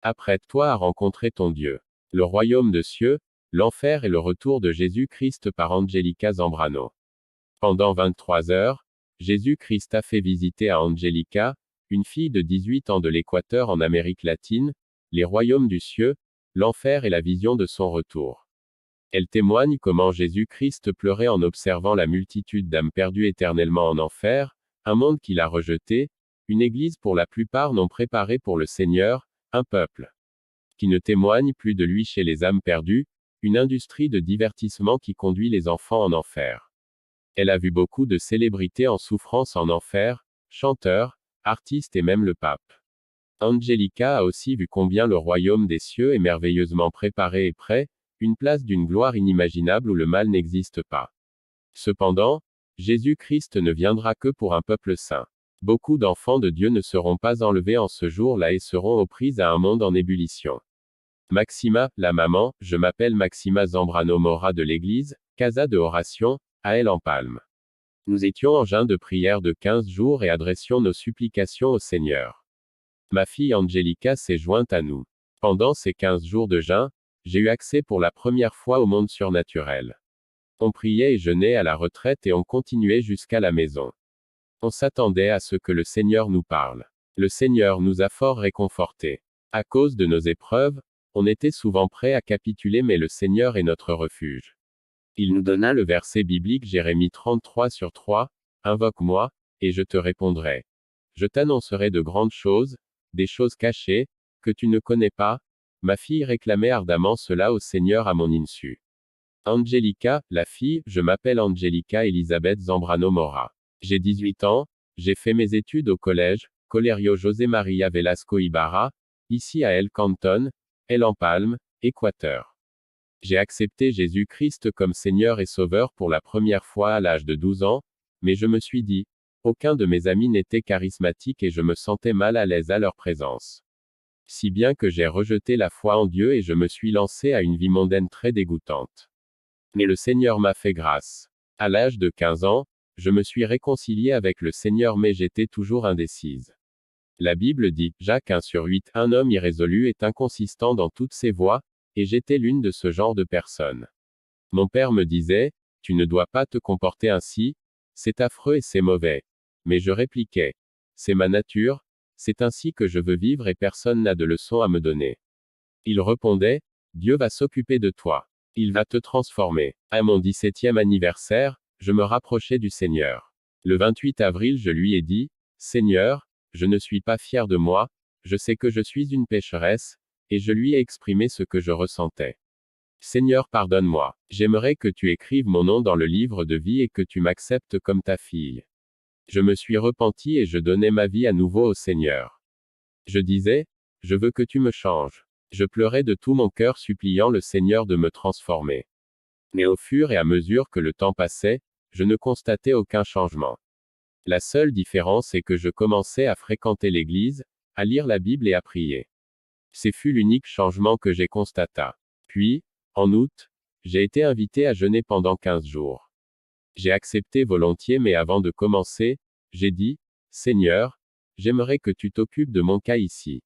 Apprête-toi à rencontrer ton Dieu. Le royaume de cieux, l'enfer et le retour de Jésus-Christ par Angelica Zambrano. Pendant 23 heures, Jésus-Christ a fait visiter à Angelica, une fille de 18 ans de l'Équateur en Amérique latine, les royaumes du cieux, l'enfer et la vision de son retour. Elle témoigne comment Jésus-Christ pleurait en observant la multitude d'âmes perdues éternellement en enfer, un monde qu'il a rejeté, une église pour la plupart non préparée pour le Seigneur, un peuple qui ne témoigne plus de lui chez les âmes perdues, une industrie de divertissement qui conduit les enfants en enfer. Elle a vu beaucoup de célébrités en souffrance en enfer, chanteurs, artistes et même le pape. Angelica a aussi vu combien le royaume des cieux est merveilleusement préparé et prêt, une place d'une gloire inimaginable où le mal n'existe pas. Cependant, Jésus-Christ ne viendra que pour un peuple saint. Beaucoup d'enfants de Dieu ne seront pas enlevés en ce jour-là et seront aux prises à un monde en ébullition. Maxima, la maman, je m'appelle Maxima Zambrano Mora de l'église, Casa de Oration, à El Empalme. Nous étions en jeûne de prière de 15 jours et adressions nos supplications au Seigneur. Ma fille Angelica s'est jointe à nous. Pendant ces 15 jours de jeûne, j'ai eu accès pour la première fois au monde surnaturel. On priait et jeûnait à la retraite et on continuait jusqu'à la maison. On s'attendait à ce que le Seigneur nous parle. Le Seigneur nous a fort réconfortés. À cause de nos épreuves, on était souvent prêt à capituler mais le Seigneur est notre refuge. Il nous donna le verset biblique Jérémie 33:3, Invoque-moi, et je te répondrai. Je t'annoncerai de grandes choses, des choses cachées, que tu ne connais pas. Ma fille réclamait ardemment cela au Seigneur à mon insu. Angelica, la fille, je m'appelle Angelica Elisabeth Zambrano Mora. J'ai 18 ans, j'ai fait mes études au collège, Colegio José María Velasco Ibarra, ici à El Canton, El Empalme, Équateur. J'ai accepté Jésus-Christ comme Seigneur et Sauveur pour la première fois à l'âge de 12 ans, mais je me suis dit, aucun de mes amis n'était charismatique et je me sentais mal à l'aise à leur présence. Si bien que j'ai rejeté la foi en Dieu et je me suis lancé à une vie mondaine très dégoûtante. Mais le Seigneur m'a fait grâce. À l'âge de 15 ans, je me suis réconcilié avec le Seigneur mais j'étais toujours indécise. La Bible dit, Jacques 1/8, un homme irrésolu est inconsistant dans toutes ses voies, et j'étais l'une de ce genre de personnes. Mon père me disait, tu ne dois pas te comporter ainsi, c'est affreux et c'est mauvais. Mais je répliquais, c'est ma nature, c'est ainsi que je veux vivre et personne n'a de leçon à me donner. Il répondait, Dieu va s'occuper de toi. Il va te transformer. À mon 17e anniversaire, je me rapprochais du Seigneur. Le 28 avril, je lui ai dit, Seigneur, je ne suis pas fier de moi, je sais que je suis une pécheresse, et je lui ai exprimé ce que je ressentais. Seigneur, pardonne-moi. J'aimerais que tu écrives mon nom dans le livre de vie et que tu m'acceptes comme ta fille. Je me suis repenti et je donnais ma vie à nouveau au Seigneur. Je disais, je veux que tu me changes. Je pleurais de tout mon cœur suppliant le Seigneur de me transformer. Mais au fur et à mesure que le temps passait, je ne constatais aucun changement. La seule différence est que je commençais à fréquenter l'église, à lire la Bible et à prier. Ce fut l'unique changement que j'ai constaté. Puis, en août, j'ai été invité à jeûner pendant 15 jours. J'ai accepté volontiers mais avant de commencer, j'ai dit, Seigneur, j'aimerais que tu t'occupes de mon cas ici.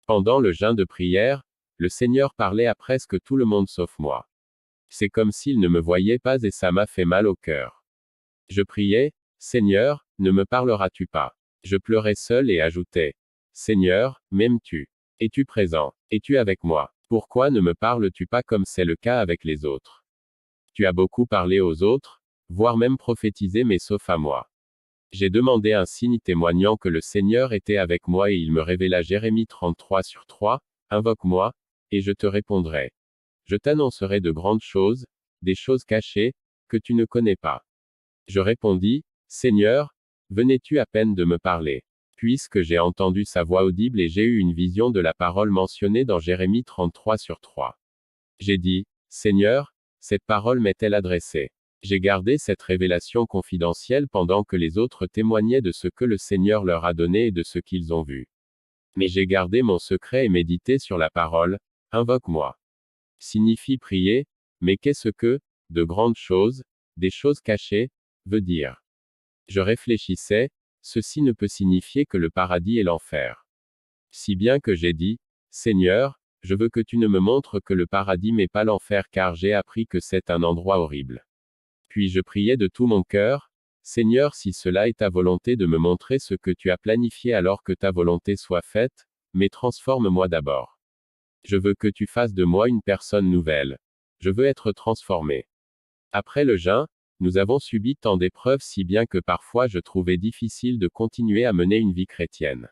Pendant le jeûne de prière, le Seigneur parlait à presque tout le monde sauf moi. C'est comme s'il ne me voyait pas et ça m'a fait mal au cœur. Je priais, Seigneur, ne me parleras-tu pas? Je pleurais seul et ajoutais, Seigneur, m'aimes-tu? Es-tu présent? Es-tu avec moi? Pourquoi ne me parles-tu pas comme c'est le cas avec les autres? Tu as beaucoup parlé aux autres, voire même prophétisé mais sauf à moi. J'ai demandé un signe témoignant que le Seigneur était avec moi et il me révéla Jérémie 33:3, Invoque-moi, et je te répondrai. Je t'annoncerai de grandes choses, des choses cachées, que tu ne connais pas. Je répondis, Seigneur, venais-tu à peine de me parler? Puisque j'ai entendu sa voix audible et j'ai eu une vision de la parole mentionnée dans Jérémie 33:3. J'ai dit, Seigneur, cette parole m'est-elle adressée? J'ai gardé cette révélation confidentielle pendant que les autres témoignaient de ce que le Seigneur leur a donné et de ce qu'ils ont vu. Mais j'ai gardé mon secret et médité sur la parole, Invoque-moi. Signifie prier, mais qu'est-ce que, de grandes choses, des choses cachées, veut dire? Je réfléchissais, ceci ne peut signifier que le paradis et l'enfer. Si bien que j'ai dit, Seigneur, je veux que tu ne me montres que le paradis mais pas l'enfer car j'ai appris que c'est un endroit horrible. Puis je priais de tout mon cœur, Seigneur, si cela est ta volonté de me montrer ce que tu as planifié alors que ta volonté soit faite, mais transforme-moi d'abord. Je veux que tu fasses de moi une personne nouvelle. Je veux être transformé. Après le jeûne, nous avons subi tant d'épreuves si bien que parfois je trouvais difficile de continuer à mener une vie chrétienne.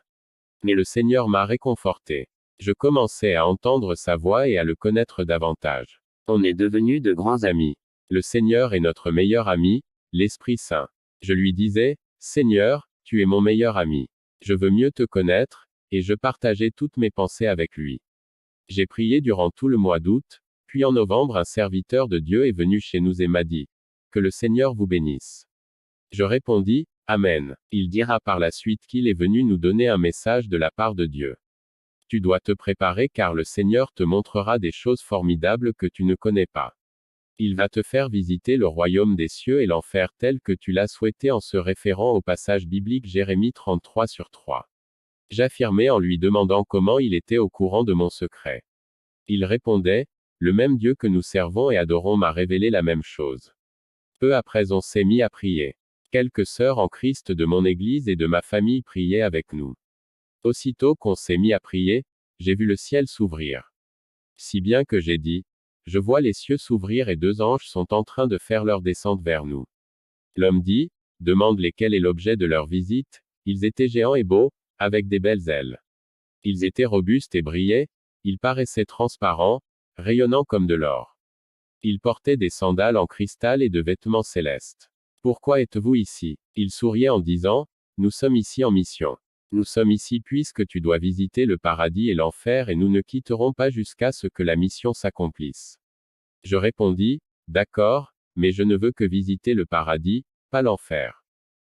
Mais le Seigneur m'a réconforté. Je commençais à entendre sa voix et à le connaître davantage. On est devenus de grands amis. Le Seigneur est notre meilleur ami, l'Esprit Saint. Je lui disais, Seigneur, tu es mon meilleur ami. Je veux mieux te connaître, et je partageais toutes mes pensées avec lui. J'ai prié durant tout le mois d'août, puis en novembre un serviteur de Dieu est venu chez nous et m'a dit, que le Seigneur vous bénisse. Je répondis, Amen. Il dira par la suite qu'il est venu nous donner un message de la part de Dieu. Tu dois te préparer car le Seigneur te montrera des choses formidables que tu ne connais pas. Il va te faire visiter le royaume des cieux et l'enfer tel que tu l'as souhaité en se référant au passage biblique Jérémie 33:3. J'affirmais en lui demandant comment il était au courant de mon secret. Il répondait, le même Dieu que nous servons et adorons m'a révélé la même chose. Peu après on s'est mis à prier. Quelques sœurs en Christ de mon église et de ma famille priaient avec nous. Aussitôt qu'on s'est mis à prier, j'ai vu le ciel s'ouvrir. Si bien que j'ai dit, je vois les cieux s'ouvrir et 2 anges sont en train de faire leur descente vers nous. L'homme dit, demande lesquels est l'objet de leur visite, ils étaient géants et beaux, avec des belles ailes. Ils étaient robustes et brillaient, ils paraissaient transparents, rayonnants comme de l'or. Ils portaient des sandales en cristal et de vêtements célestes. Pourquoi êtes-vous ici? Ils souriaient en disant, nous sommes ici en mission. Nous sommes ici puisque tu dois visiter le paradis et l'enfer et nous ne quitterons pas jusqu'à ce que la mission s'accomplisse. Je répondis, d'accord, mais je ne veux que visiter le paradis, pas l'enfer.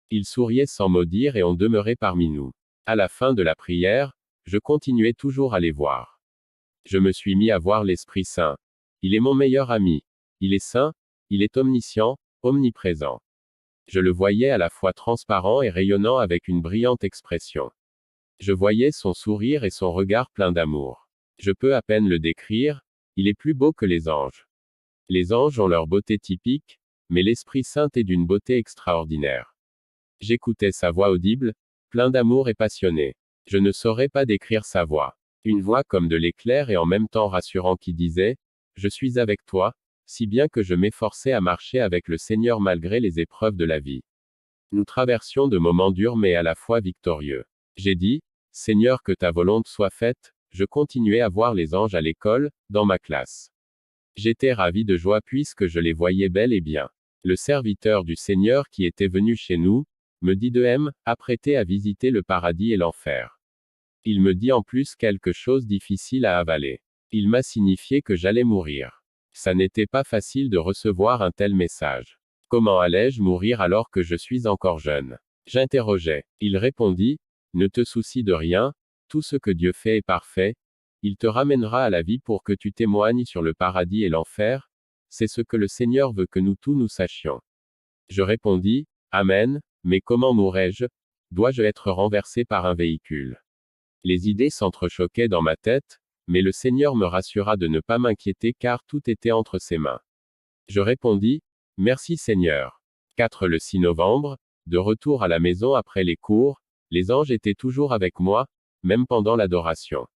Ils souriaient sans mot dire et ont demeuré parmi nous. À la fin de la prière, je continuais toujours à les voir. Je me suis mis à voir l'Esprit Saint. Il est mon meilleur ami. Il est saint, il est omniscient, omniprésent. Je le voyais à la fois transparent et rayonnant avec une brillante expression. Je voyais son sourire et son regard plein d'amour. Je peux à peine le décrire, il est plus beau que les anges. Les anges ont leur beauté typique, mais l'Esprit Saint est d'une beauté extraordinaire. J'écoutais sa voix audible, plein d'amour et passionné. Je ne saurais pas décrire sa voix. Une voix comme de l'éclair et en même temps rassurant qui disait, je suis avec toi, si bien que je m'efforçais à marcher avec le Seigneur malgré les épreuves de la vie. Nous traversions de moments durs mais à la fois victorieux. J'ai dit, Seigneur, que ta volonté soit faite, je continuais à voir les anges à l'école, dans ma classe. J'étais ravi de joie puisque je les voyais bel et bien. Le serviteur du Seigneur qui était venu chez nous, me dit de apprêté à visiter le paradis et l'enfer. Il me dit en plus quelque chose difficile à avaler. Il m'a signifié que j'allais mourir. Ça n'était pas facile de recevoir un tel message. Comment allais-je mourir alors que je suis encore jeune? J'interrogeais. Il répondit, ne te soucie de rien, tout ce que Dieu fait est parfait, il te ramènera à la vie pour que tu témoignes sur le paradis et l'enfer, c'est ce que le Seigneur veut que nous tous nous sachions. Je répondis, Amen, mais comment mourrai-je? Dois-je être renversé par un véhicule? Les idées s'entrechoquaient dans ma tête, mais le Seigneur me rassura de ne pas m'inquiéter car tout était entre ses mains. Je répondis, merci Seigneur. 4 Le 6 novembre, de retour à la maison après les cours, les anges étaient toujours avec moi, même pendant l'adoration.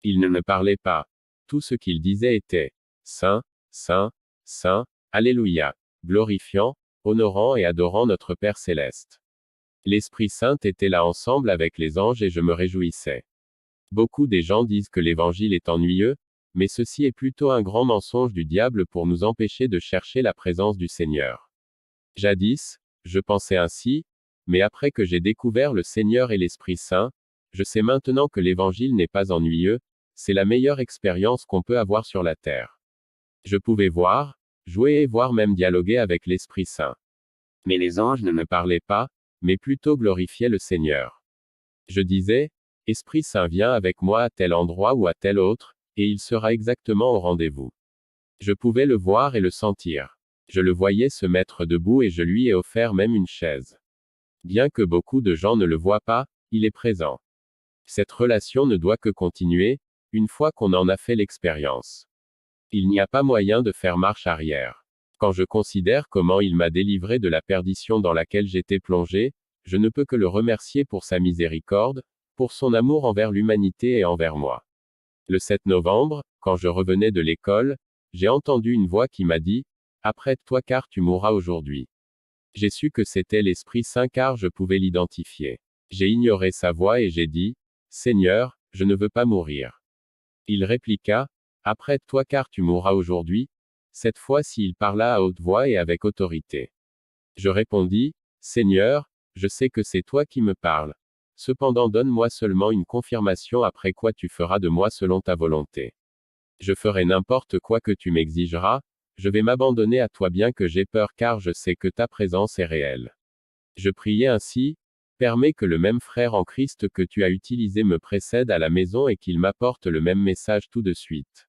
Ils ne me parlaient pas. Tout ce qu'ils disaient était Saint, Saint, Saint, Alléluia, glorifiant, honorant et adorant notre Père céleste. L'Esprit Saint était là ensemble avec les anges et je me réjouissais. Beaucoup des gens disent que l'évangile est ennuyeux, mais ceci est plutôt un grand mensonge du diable pour nous empêcher de chercher la présence du Seigneur. Jadis, je pensais ainsi, mais après que j'ai découvert le Seigneur et l'Esprit Saint, je sais maintenant que l'évangile n'est pas ennuyeux, c'est la meilleure expérience qu'on peut avoir sur la terre. Je pouvais voir, jouer et voire même dialoguer avec l'Esprit Saint. Mais les anges ne me parlaient pas, mais plutôt glorifiaient le Seigneur. Je disais, Esprit Saint viens avec moi à tel endroit ou à tel autre, et il sera exactement au rendez-vous. Je pouvais le voir et le sentir. Je le voyais se mettre debout et je lui ai offert même une chaise. Bien que beaucoup de gens ne le voient pas, il est présent. Cette relation ne doit que continuer, une fois qu'on en a fait l'expérience. Il n'y a pas moyen de faire marche arrière. Quand je considère comment il m'a délivré de la perdition dans laquelle j'étais plongé, je ne peux que le remercier pour sa miséricorde, pour son amour envers l'humanité et envers moi. Le 7 novembre, quand je revenais de l'école, j'ai entendu une voix qui m'a dit, « Apprête-toi car tu mourras aujourd'hui. » J'ai su que c'était l'Esprit Saint car je pouvais l'identifier. J'ai ignoré sa voix et j'ai dit, « Seigneur, je ne veux pas mourir. » Il répliqua, « Apprête-toi car tu mourras aujourd'hui. » Cette fois-ci il parla à haute voix et avec autorité. Je répondis, « Seigneur, je sais que c'est toi qui me parles. Cependant donne-moi seulement une confirmation après quoi tu feras de moi selon ta volonté. Je ferai n'importe quoi que tu m'exigeras, je vais m'abandonner à toi bien que j'ai peur car je sais que ta présence est réelle. » Je priai ainsi, « Permets que le même frère en Christ que tu as utilisé me précède à la maison et qu'il m'apporte le même message tout de suite. »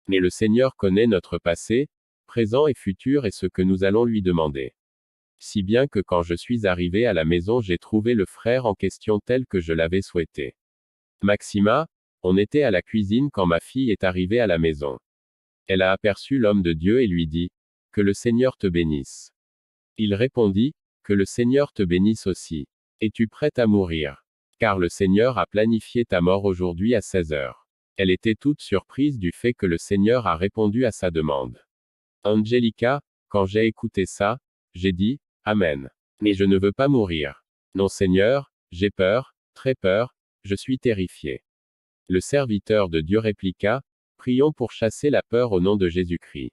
Mais le Seigneur connaît notre passé, présent et futur et ce que nous allons lui demander. Si bien que quand je suis arrivé à la maison j'ai trouvé le frère en question tel que je l'avais souhaité. Maxima, on était à la cuisine quand ma fille est arrivée à la maison. Elle a aperçu l'homme de Dieu et lui dit, « Que le Seigneur te bénisse. » Il répondit, « Que le Seigneur te bénisse aussi. Es-tu prête à mourir? Car le Seigneur a planifié ta mort aujourd'hui à 16 heures. » Elle était toute surprise du fait que le Seigneur a répondu à sa demande. Angelica, quand j'ai écouté ça, j'ai dit, « Amen. Mais je ne veux pas mourir. Non Seigneur, j'ai peur, très peur, je suis terrifié. » Le serviteur de Dieu répliqua, « Prions pour chasser la peur au nom de Jésus-Christ. »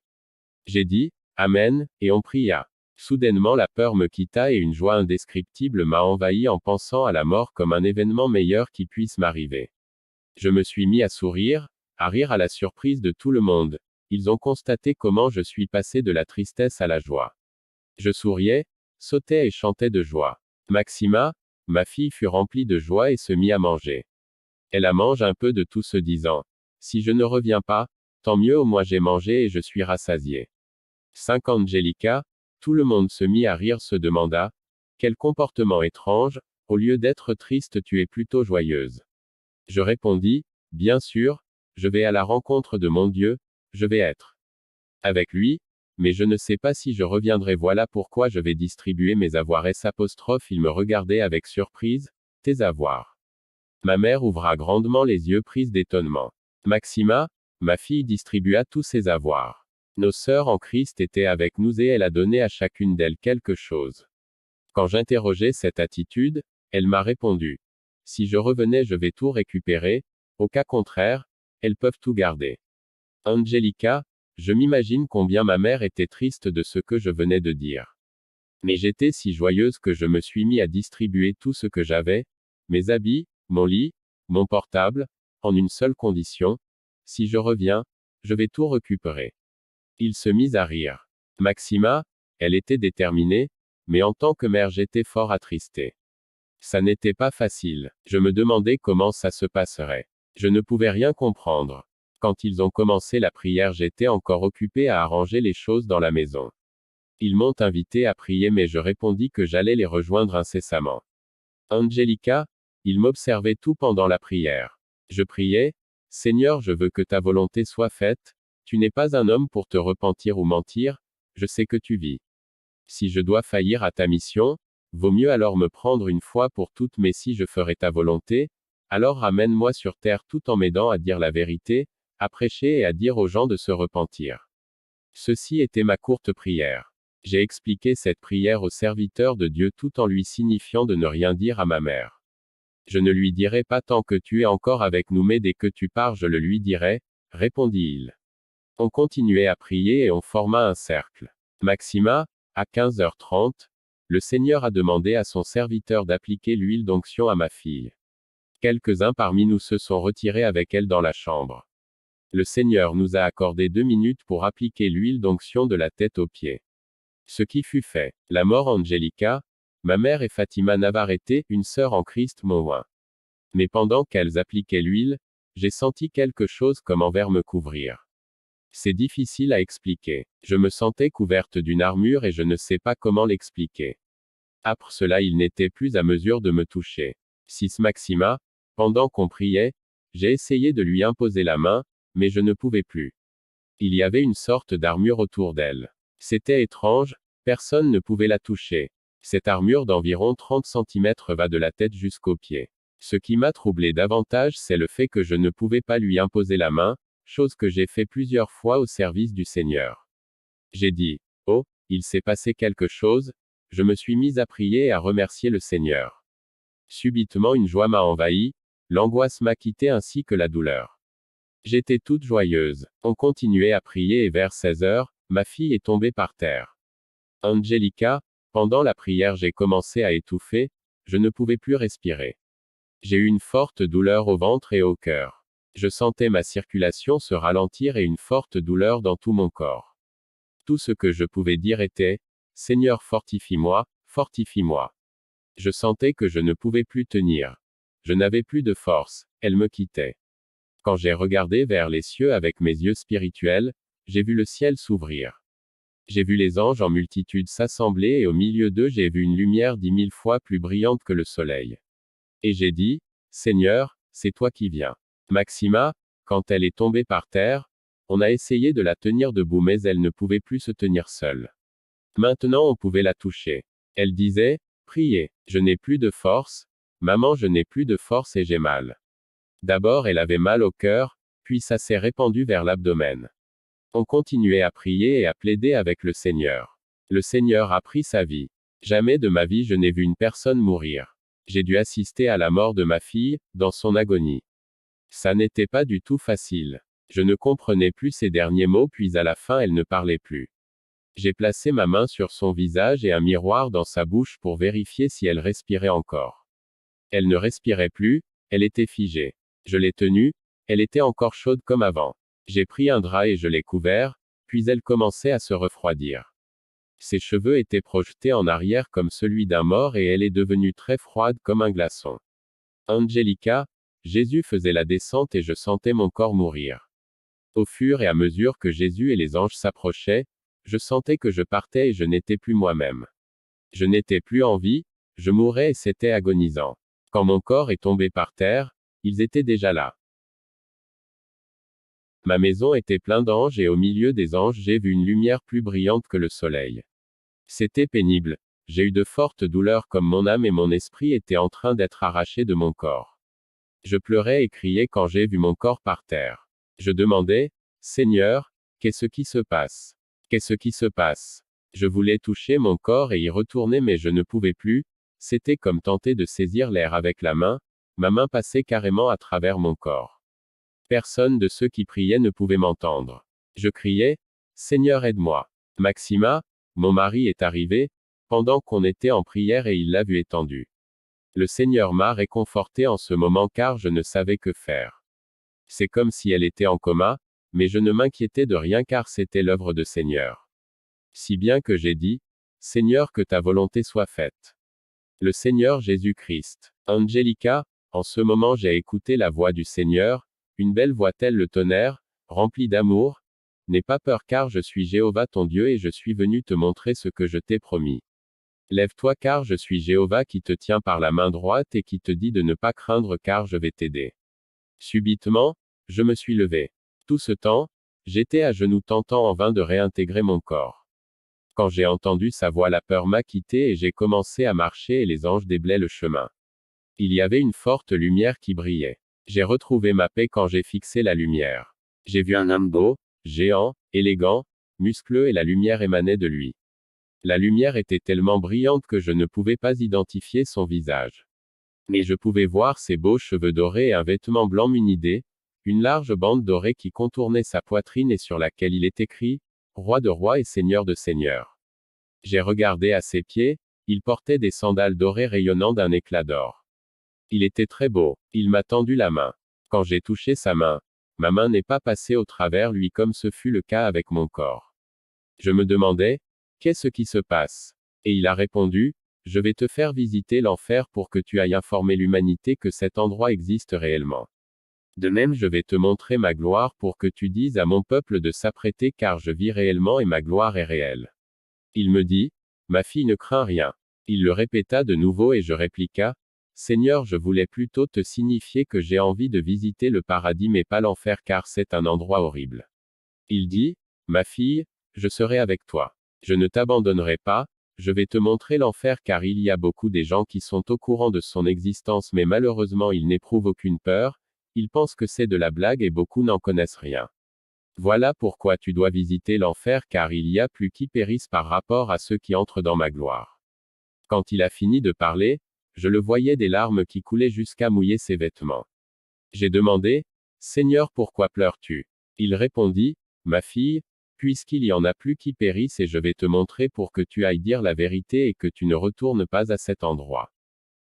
J'ai dit, « Amen, » et on pria. Soudainement la peur me quitta et une joie indescriptible m'a envahi en pensant à la mort comme un événement meilleur qui puisse m'arriver. Je me suis mis à rire à la surprise de tout le monde. Ils ont constaté comment je suis passé de la tristesse à la joie. Je souriais, sautais et chantais de joie. Maxima, ma fille fut remplie de joie et se mit à manger. Elle a mangé un peu de tout se disant, « Si je ne reviens pas, tant mieux au moins j'ai mangé et je suis rassasié. » 5 Angelica, tout le monde se mit à rire se demanda, « Quel comportement étrange, au lieu d'être triste tu es plutôt joyeuse. » Je répondis, « Bien sûr, je vais à la rencontre de mon Dieu, je vais être avec lui, mais je ne sais pas si je reviendrai voilà pourquoi je vais distribuer mes avoirs. » Il me regardait avec surprise, « Tes avoirs. » Ma mère ouvra grandement les yeux prise d'étonnement. Maxima, ma fille distribua tous ses avoirs. Nos sœurs en Christ étaient avec nous et elle a donné à chacune d'elles quelque chose. Quand j'interrogeais cette attitude, elle m'a répondu, « Si je revenais je vais tout récupérer, au cas contraire, elles peuvent tout garder. » Angelica, je m'imagine combien ma mère était triste de ce que je venais de dire. Mais j'étais si joyeuse que je me suis mis à distribuer tout ce que j'avais, mes habits, mon lit, mon portable, en une seule condition, si je reviens, je vais tout récupérer. Ils se mit à rire. Maxima, elle était déterminée, mais en tant que mère j'étais fort attristé. Ça n'était pas facile. Je me demandais comment ça se passerait. Je ne pouvais rien comprendre. Quand ils ont commencé la prière j'étais encore occupé à arranger les choses dans la maison. Ils m'ont invité à prier mais je répondis que j'allais les rejoindre incessamment. Angelica, ils m'observaient tout pendant la prière. Je priais, « Seigneur je veux que ta volonté soit faite, tu n'es pas un homme pour te repentir ou mentir, je sais que tu vis. Si je dois faillir à ta mission, vaut mieux alors me prendre une fois pour toutes mais si je ferai ta volonté, alors ramène-moi sur terre tout en m'aidant à dire la vérité, à prêcher et à dire aux gens de se repentir. » Ceci était ma courte prière. J'ai expliqué cette prière au serviteur de Dieu tout en lui signifiant de ne rien dire à ma mère. Je ne lui dirai pas tant que tu es encore avec nous mais dès que tu pars je le lui dirai, répondit-il. On continuait à prier et on forma un cercle. Maxima, à 15h30, le Seigneur a demandé à son serviteur d'appliquer l'huile d'onction à ma fille. Quelques-uns parmi nous se sont retirés avec elle dans la chambre. Le Seigneur nous a accordé 2 minutes pour appliquer l'huile d'onction de la tête aux pieds. Ce qui fut fait. La mort Angelica, ma mère et Fatima Navarrete, une sœur en Christ m'ont oint. Mais pendant qu'elles appliquaient l'huile, j'ai senti quelque chose comme envers me couvrir. C'est difficile à expliquer. Je me sentais couverte d'une armure et je ne sais pas comment l'expliquer. Après cela il n'était plus à mesure de me toucher. 6 Maxima, pendant qu'on priait, J'ai essayé de lui imposer la main, mais je ne pouvais plus. Il y avait une sorte d'armure autour d'elle. C'était étrange, personne ne pouvait la toucher. Cette armure d'environ 30 centimètres va de la tête jusqu'aux pieds. Ce qui m'a troublé davantage, c'est le fait que je ne pouvais pas lui imposer la main, chose que j'ai fait plusieurs fois au service du Seigneur. J'ai dit, oh, il s'est passé quelque chose, je me suis mis à prier et à remercier le Seigneur. Subitement une joie m'a envahi, l'angoisse m'a quitté ainsi que la douleur. J'étais toute joyeuse. On continuait à prier et vers 16 heures, ma fille est tombée par terre. Angelica, pendant la prière j'ai commencé à étouffer, je ne pouvais plus respirer. J'ai eu une forte douleur au ventre et au cœur. Je sentais ma circulation se ralentir et une forte douleur dans tout mon corps. Tout ce que je pouvais dire était, Seigneur fortifie-moi, fortifie-moi. Je sentais que je ne pouvais plus tenir. Je n'avais plus de force, elle me quittait. Quand j'ai regardé vers les cieux avec mes yeux spirituels, j'ai vu le ciel s'ouvrir. J'ai vu les anges en multitude s'assembler et au milieu d'eux j'ai vu une lumière 10 000 fois plus brillante que le soleil. Et j'ai dit, Seigneur, c'est toi qui viens. Maxima, quand elle est tombée par terre, on a essayé de la tenir debout mais elle ne pouvait plus se tenir seule. Maintenant on pouvait la toucher. Elle disait, priez, je n'ai plus de force, maman je n'ai plus de force et j'ai mal. D'abord elle avait mal au cœur, puis ça s'est répandu vers l'abdomen. On continuait à prier et à plaider avec le Seigneur. Le Seigneur a pris sa vie. Jamais de ma vie je n'ai vu une personne mourir. J'ai dû assister à la mort de ma fille, dans son agonie. Ça n'était pas du tout facile. Je ne comprenais plus ses derniers mots puis à la fin elle ne parlait plus. J'ai placé ma main sur son visage et un miroir dans sa bouche pour vérifier si elle respirait encore. Elle ne respirait plus, elle était figée. Je l'ai tenue, elle était encore chaude comme avant. J'ai pris un drap et je l'ai couvert, puis elle commençait à se refroidir. Ses cheveux étaient projetés en arrière comme celui d'un mort et elle est devenue très froide comme un glaçon. Angelica, Jésus faisait la descente et je sentais mon corps mourir. Au fur et à mesure que Jésus et les anges s'approchaient, je sentais que je partais et je n'étais plus moi-même. Je n'étais plus en vie, je mourais et c'était agonisant. Quand mon corps est tombé par terre, ils étaient déjà là. Ma maison était pleine d'anges et au milieu des anges j'ai vu une lumière plus brillante que le soleil. C'était pénible. J'ai eu de fortes douleurs comme mon âme et mon esprit étaient en train d'être arrachés de mon corps. Je pleurais et criais quand j'ai vu mon corps par terre. Je demandais, Seigneur, qu'est-ce qui se passe? Qu'est-ce qui se passe? Je voulais toucher mon corps et y retourner mais je ne pouvais plus, c'était comme tenter de saisir l'air avec la main, ma main passait carrément à travers mon corps. Personne de ceux qui priaient ne pouvait m'entendre. Je criais, Seigneur aide-moi. Maxima, mon mari est arrivé, pendant qu'on était en prière et il l'a vu étendu. Le Seigneur m'a réconforté en ce moment car je ne savais que faire. C'est comme si elle était en coma, mais je ne m'inquiétais de rien car c'était l'œuvre de Seigneur. Si bien que j'ai dit, Seigneur que ta volonté soit faite. Le Seigneur Jésus-Christ. Angelica, en ce moment j'ai écouté la voix du Seigneur, une belle voix telle le tonnerre, remplie d'amour. N'aie pas peur car je suis Jéhovah ton Dieu et je suis venu te montrer ce que je t'ai promis. Lève-toi car je suis Jéhovah qui te tient par la main droite et qui te dit de ne pas craindre car je vais t'aider. Subitement, je me suis levé. Tout ce temps, j'étais à genoux tentant en vain de réintégrer mon corps. Quand j'ai entendu sa voix la peur m'a quitté et j'ai commencé à marcher et les anges déblaient le chemin. Il y avait une forte lumière qui brillait. J'ai retrouvé ma paix quand j'ai fixé la lumière. J'ai vu un homme beau, géant, élégant, muscleux et la lumière émanait de lui. La lumière était tellement brillante que je ne pouvais pas identifier son visage. Mais je pouvais voir ses beaux cheveux dorés et un vêtement blanc muni une large bande dorée qui contournait sa poitrine et sur laquelle il est écrit, Roi de rois et Seigneur de seigneurs. J'ai regardé à ses pieds, il portait des sandales dorées rayonnant d'un éclat d'or. Il était très beau, il m'a tendu la main. Quand j'ai touché sa main, ma main n'est pas passée au travers lui comme ce fut le cas avec mon corps. Je me demandais, qu'est-ce qui se passe? Et il a répondu, je vais te faire visiter l'enfer pour que tu ailles informer l'humanité que cet endroit existe réellement. De même je vais te montrer ma gloire pour que tu dises à mon peuple de s'apprêter car je vis réellement et ma gloire est réelle. Il me dit, ma fille ne craint rien. Il le répéta de nouveau et je répliqua, Seigneur, je voulais plutôt te signifier que j'ai envie de visiter le paradis mais pas l'enfer car c'est un endroit horrible. Il dit, ma fille, je serai avec toi. Je ne t'abandonnerai pas, je vais te montrer l'enfer car il y a beaucoup des gens qui sont au courant de son existence mais malheureusement ils n'éprouvent aucune peur, ils pensent que c'est de la blague et beaucoup n'en connaissent rien. Voilà pourquoi tu dois visiter l'enfer car il y a plus qui périssent par rapport à ceux qui entrent dans ma gloire. Quand il a fini de parler, je le voyais des larmes qui coulaient jusqu'à mouiller ses vêtements. J'ai demandé, Seigneur, pourquoi pleures-tu? Il répondit, ma fille, puisqu'il y en a plus qui périssent et je vais te montrer pour que tu ailles dire la vérité et que tu ne retournes pas à cet endroit.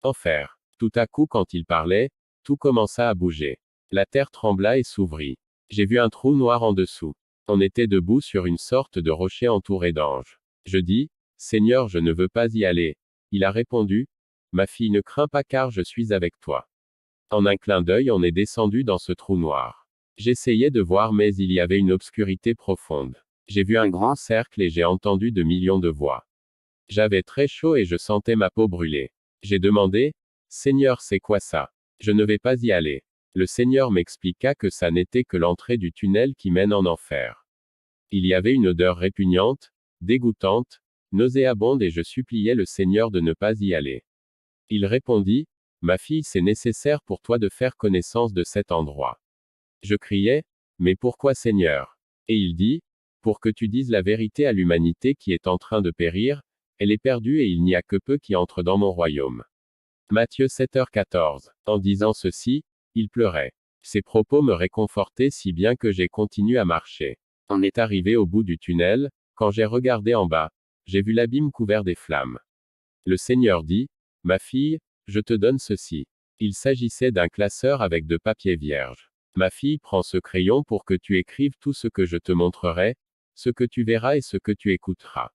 Enfer. Tout à coup quand il parlait, tout commença à bouger. La terre trembla et s'ouvrit. J'ai vu un trou noir en dessous. On était debout sur une sorte de rocher entouré d'anges. Je dis, Seigneur, je ne veux pas y aller. Il a répondu, ma fille, ne crains pas car je suis avec toi. En un clin d'œil, on est descendu dans ce trou noir. J'essayais de voir mais il y avait une obscurité profonde. J'ai vu un grand cercle et j'ai entendu de millions de voix. J'avais très chaud et je sentais ma peau brûler. J'ai demandé, Seigneur, c'est quoi ça? Je ne vais pas y aller. Le Seigneur m'expliqua que ça n'était que l'entrée du tunnel qui mène en enfer. Il y avait une odeur répugnante, dégoûtante, nauséabonde et je suppliais le Seigneur de ne pas y aller. Il répondit, ma fille, c'est nécessaire pour toi de faire connaissance de cet endroit. Je criais, mais pourquoi Seigneur? Et il dit, pour que tu dises la vérité à l'humanité qui est en train de périr, elle est perdue et il n'y a que peu qui entrent dans mon royaume. Matthieu 7h14. En disant ceci, il pleurait. Ses propos me réconfortaient si bien que j'ai continué à marcher. On est arrivé au bout du tunnel, quand j'ai regardé en bas, j'ai vu l'abîme couvert des flammes. Le Seigneur dit, ma fille, je te donne ceci. Il s'agissait d'un classeur avec de papier vierge. Ma fille, prends ce crayon pour que tu écrives tout ce que je te montrerai, ce que tu verras et ce que tu écouteras.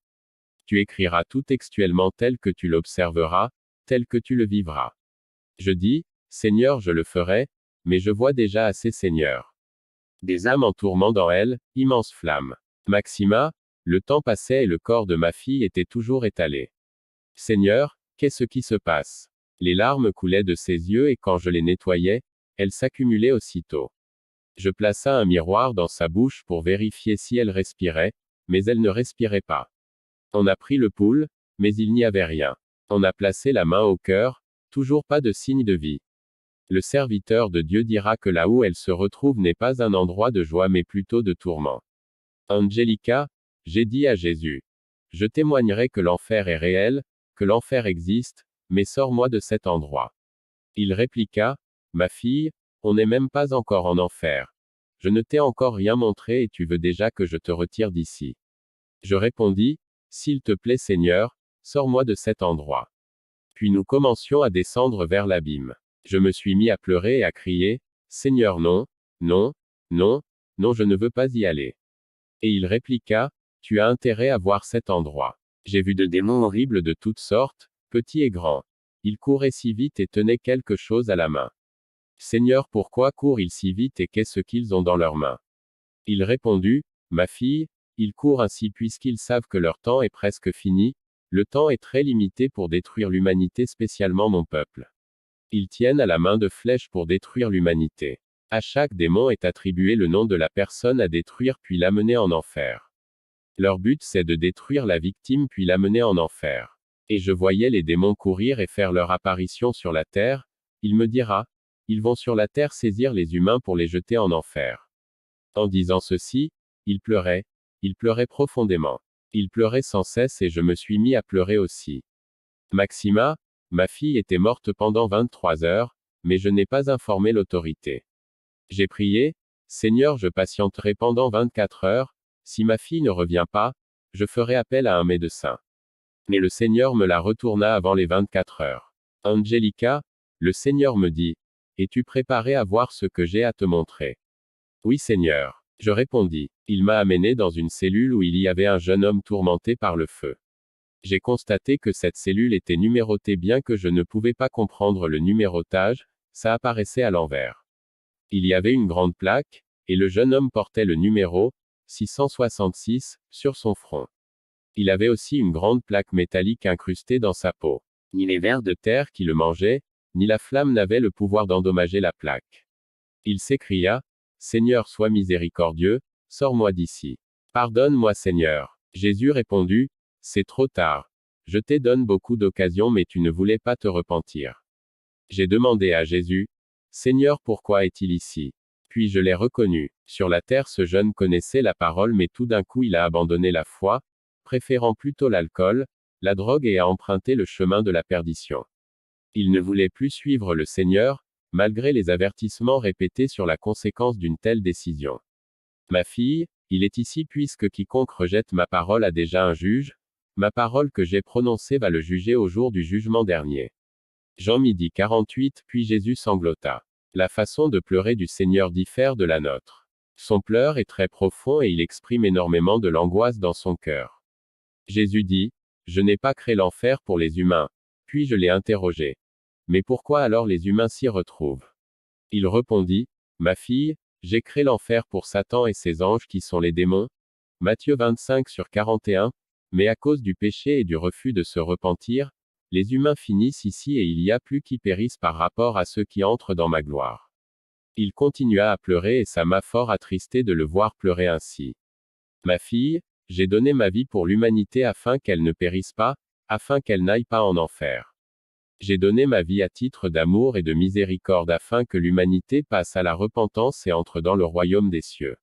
Tu écriras tout textuellement tel que tu l'observeras, tel que tu le vivras. Je dis, Seigneur, je le ferai, mais je vois déjà assez Seigneur. Des âmes en tourment dans elle, immenses flammes. Maxima, le temps passait et le corps de ma fille était toujours étalé. Seigneur, qu'est-ce qui se passe? Les larmes coulaient de ses yeux et quand je les nettoyais, elles s'accumulaient aussitôt. Je plaça un miroir dans sa bouche pour vérifier si elle respirait, mais elle ne respirait pas. On a pris le pouls, mais il n'y avait rien. On a placé la main au cœur, toujours pas de signe de vie. Le serviteur de Dieu dira que là où elle se retrouve n'est pas un endroit de joie mais plutôt de tourment. Angelica, j'ai dit à Jésus. Je témoignerai que l'enfer est réel, que l'enfer existe, mais sors-moi de cet endroit. Il répliqua, ma fille, on n'est même pas encore en enfer. Je ne t'ai encore rien montré et tu veux déjà que je te retire d'ici. Je répondis, s'il te plaît Seigneur, sors-moi de cet endroit. Puis nous commencions à descendre vers l'abîme. Je me suis mis à pleurer et à crier, Seigneur non, non, non, non je ne veux pas y aller. Et il répliqua, tu as intérêt à voir cet endroit. J'ai vu de démons horribles de toutes sortes, petits et grands. Ils couraient si vite et tenaient quelque chose à la main. Seigneur, pourquoi courent-ils si vite et qu'est-ce qu'ils ont dans leurs mains? Il répondit, ma fille, ils courent ainsi puisqu'ils savent que leur temps est presque fini, le temps est très limité pour détruire l'humanité, spécialement mon peuple. Ils tiennent à la main de flèches pour détruire l'humanité. À chaque démon est attribué le nom de la personne à détruire puis l'amener en enfer. Leur but c'est de détruire la victime puis l'amener en enfer. Et je voyais les démons courir et faire leur apparition sur la terre, il me dira, ils vont sur la terre saisir les humains pour les jeter en enfer. En disant ceci, il pleurait profondément. Il pleurait sans cesse et je me suis mis à pleurer aussi. Maxima, ma fille était morte pendant 23 heures, mais je n'ai pas informé l'autorité. J'ai prié, Seigneur, je patienterai pendant 24 heures, si ma fille ne revient pas, je ferai appel à un médecin. Mais le Seigneur me la retourna avant les 24 heures. Angelica, le Seigneur me dit, es-tu préparé à voir ce que j'ai à te montrer? Oui Seigneur. Je répondis. Il m'a amené dans une cellule où il y avait un jeune homme tourmenté par le feu. J'ai constaté que cette cellule était numérotée bien que je ne pouvais pas comprendre le numérotage, ça apparaissait à l'envers. Il y avait une grande plaque, et le jeune homme portait le numéro 666 sur son front. Il avait aussi une grande plaque métallique incrustée dans sa peau. Ni les vers de terre qui le mangeaient, ni la flamme n'avait le pouvoir d'endommager la plaque. Il s'écria, Seigneur, sois miséricordieux, sors-moi d'ici. Pardonne-moi, Seigneur. Jésus répondit, c'est trop tard. Je t'ai donné beaucoup d'occasions, mais tu ne voulais pas te repentir. J'ai demandé à Jésus, Seigneur, pourquoi est-il ici? Puis je l'ai reconnu. Sur la terre, ce jeune connaissait la parole, mais tout d'un coup il a abandonné la foi, préférant plutôt l'alcool, la drogue et a emprunté le chemin de la perdition. Il ne voulait plus suivre le Seigneur, malgré les avertissements répétés sur la conséquence d'une telle décision. Ma fille, il est ici puisque quiconque rejette ma parole a déjà un juge, ma parole que j'ai prononcée va le juger au jour du jugement dernier. Jean midi 48, puis Jésus sanglota. La façon de pleurer du Seigneur diffère de la nôtre. Son pleur est très profond et il exprime énormément de l'angoisse dans son cœur. Jésus dit, je n'ai pas créé l'enfer pour les humains. Puis je l'ai interrogé. Mais pourquoi alors les humains s'y retrouvent? Il répondit, ma fille, j'ai créé l'enfer pour Satan et ses anges qui sont les démons. Matthieu 25/41. Mais à cause du péché et du refus de se repentir, les humains finissent ici et il y a plus qui périssent par rapport à ceux qui entrent dans ma gloire. Il continua à pleurer et ça m'a fort attristé de le voir pleurer ainsi. Ma fille, j'ai donné ma vie pour l'humanité afin qu'elle ne périsse pas, afin qu'elle n'aille pas en enfer. J'ai donné ma vie à titre d'amour et de miséricorde afin que l'humanité passe à la repentance et entre dans le royaume des cieux.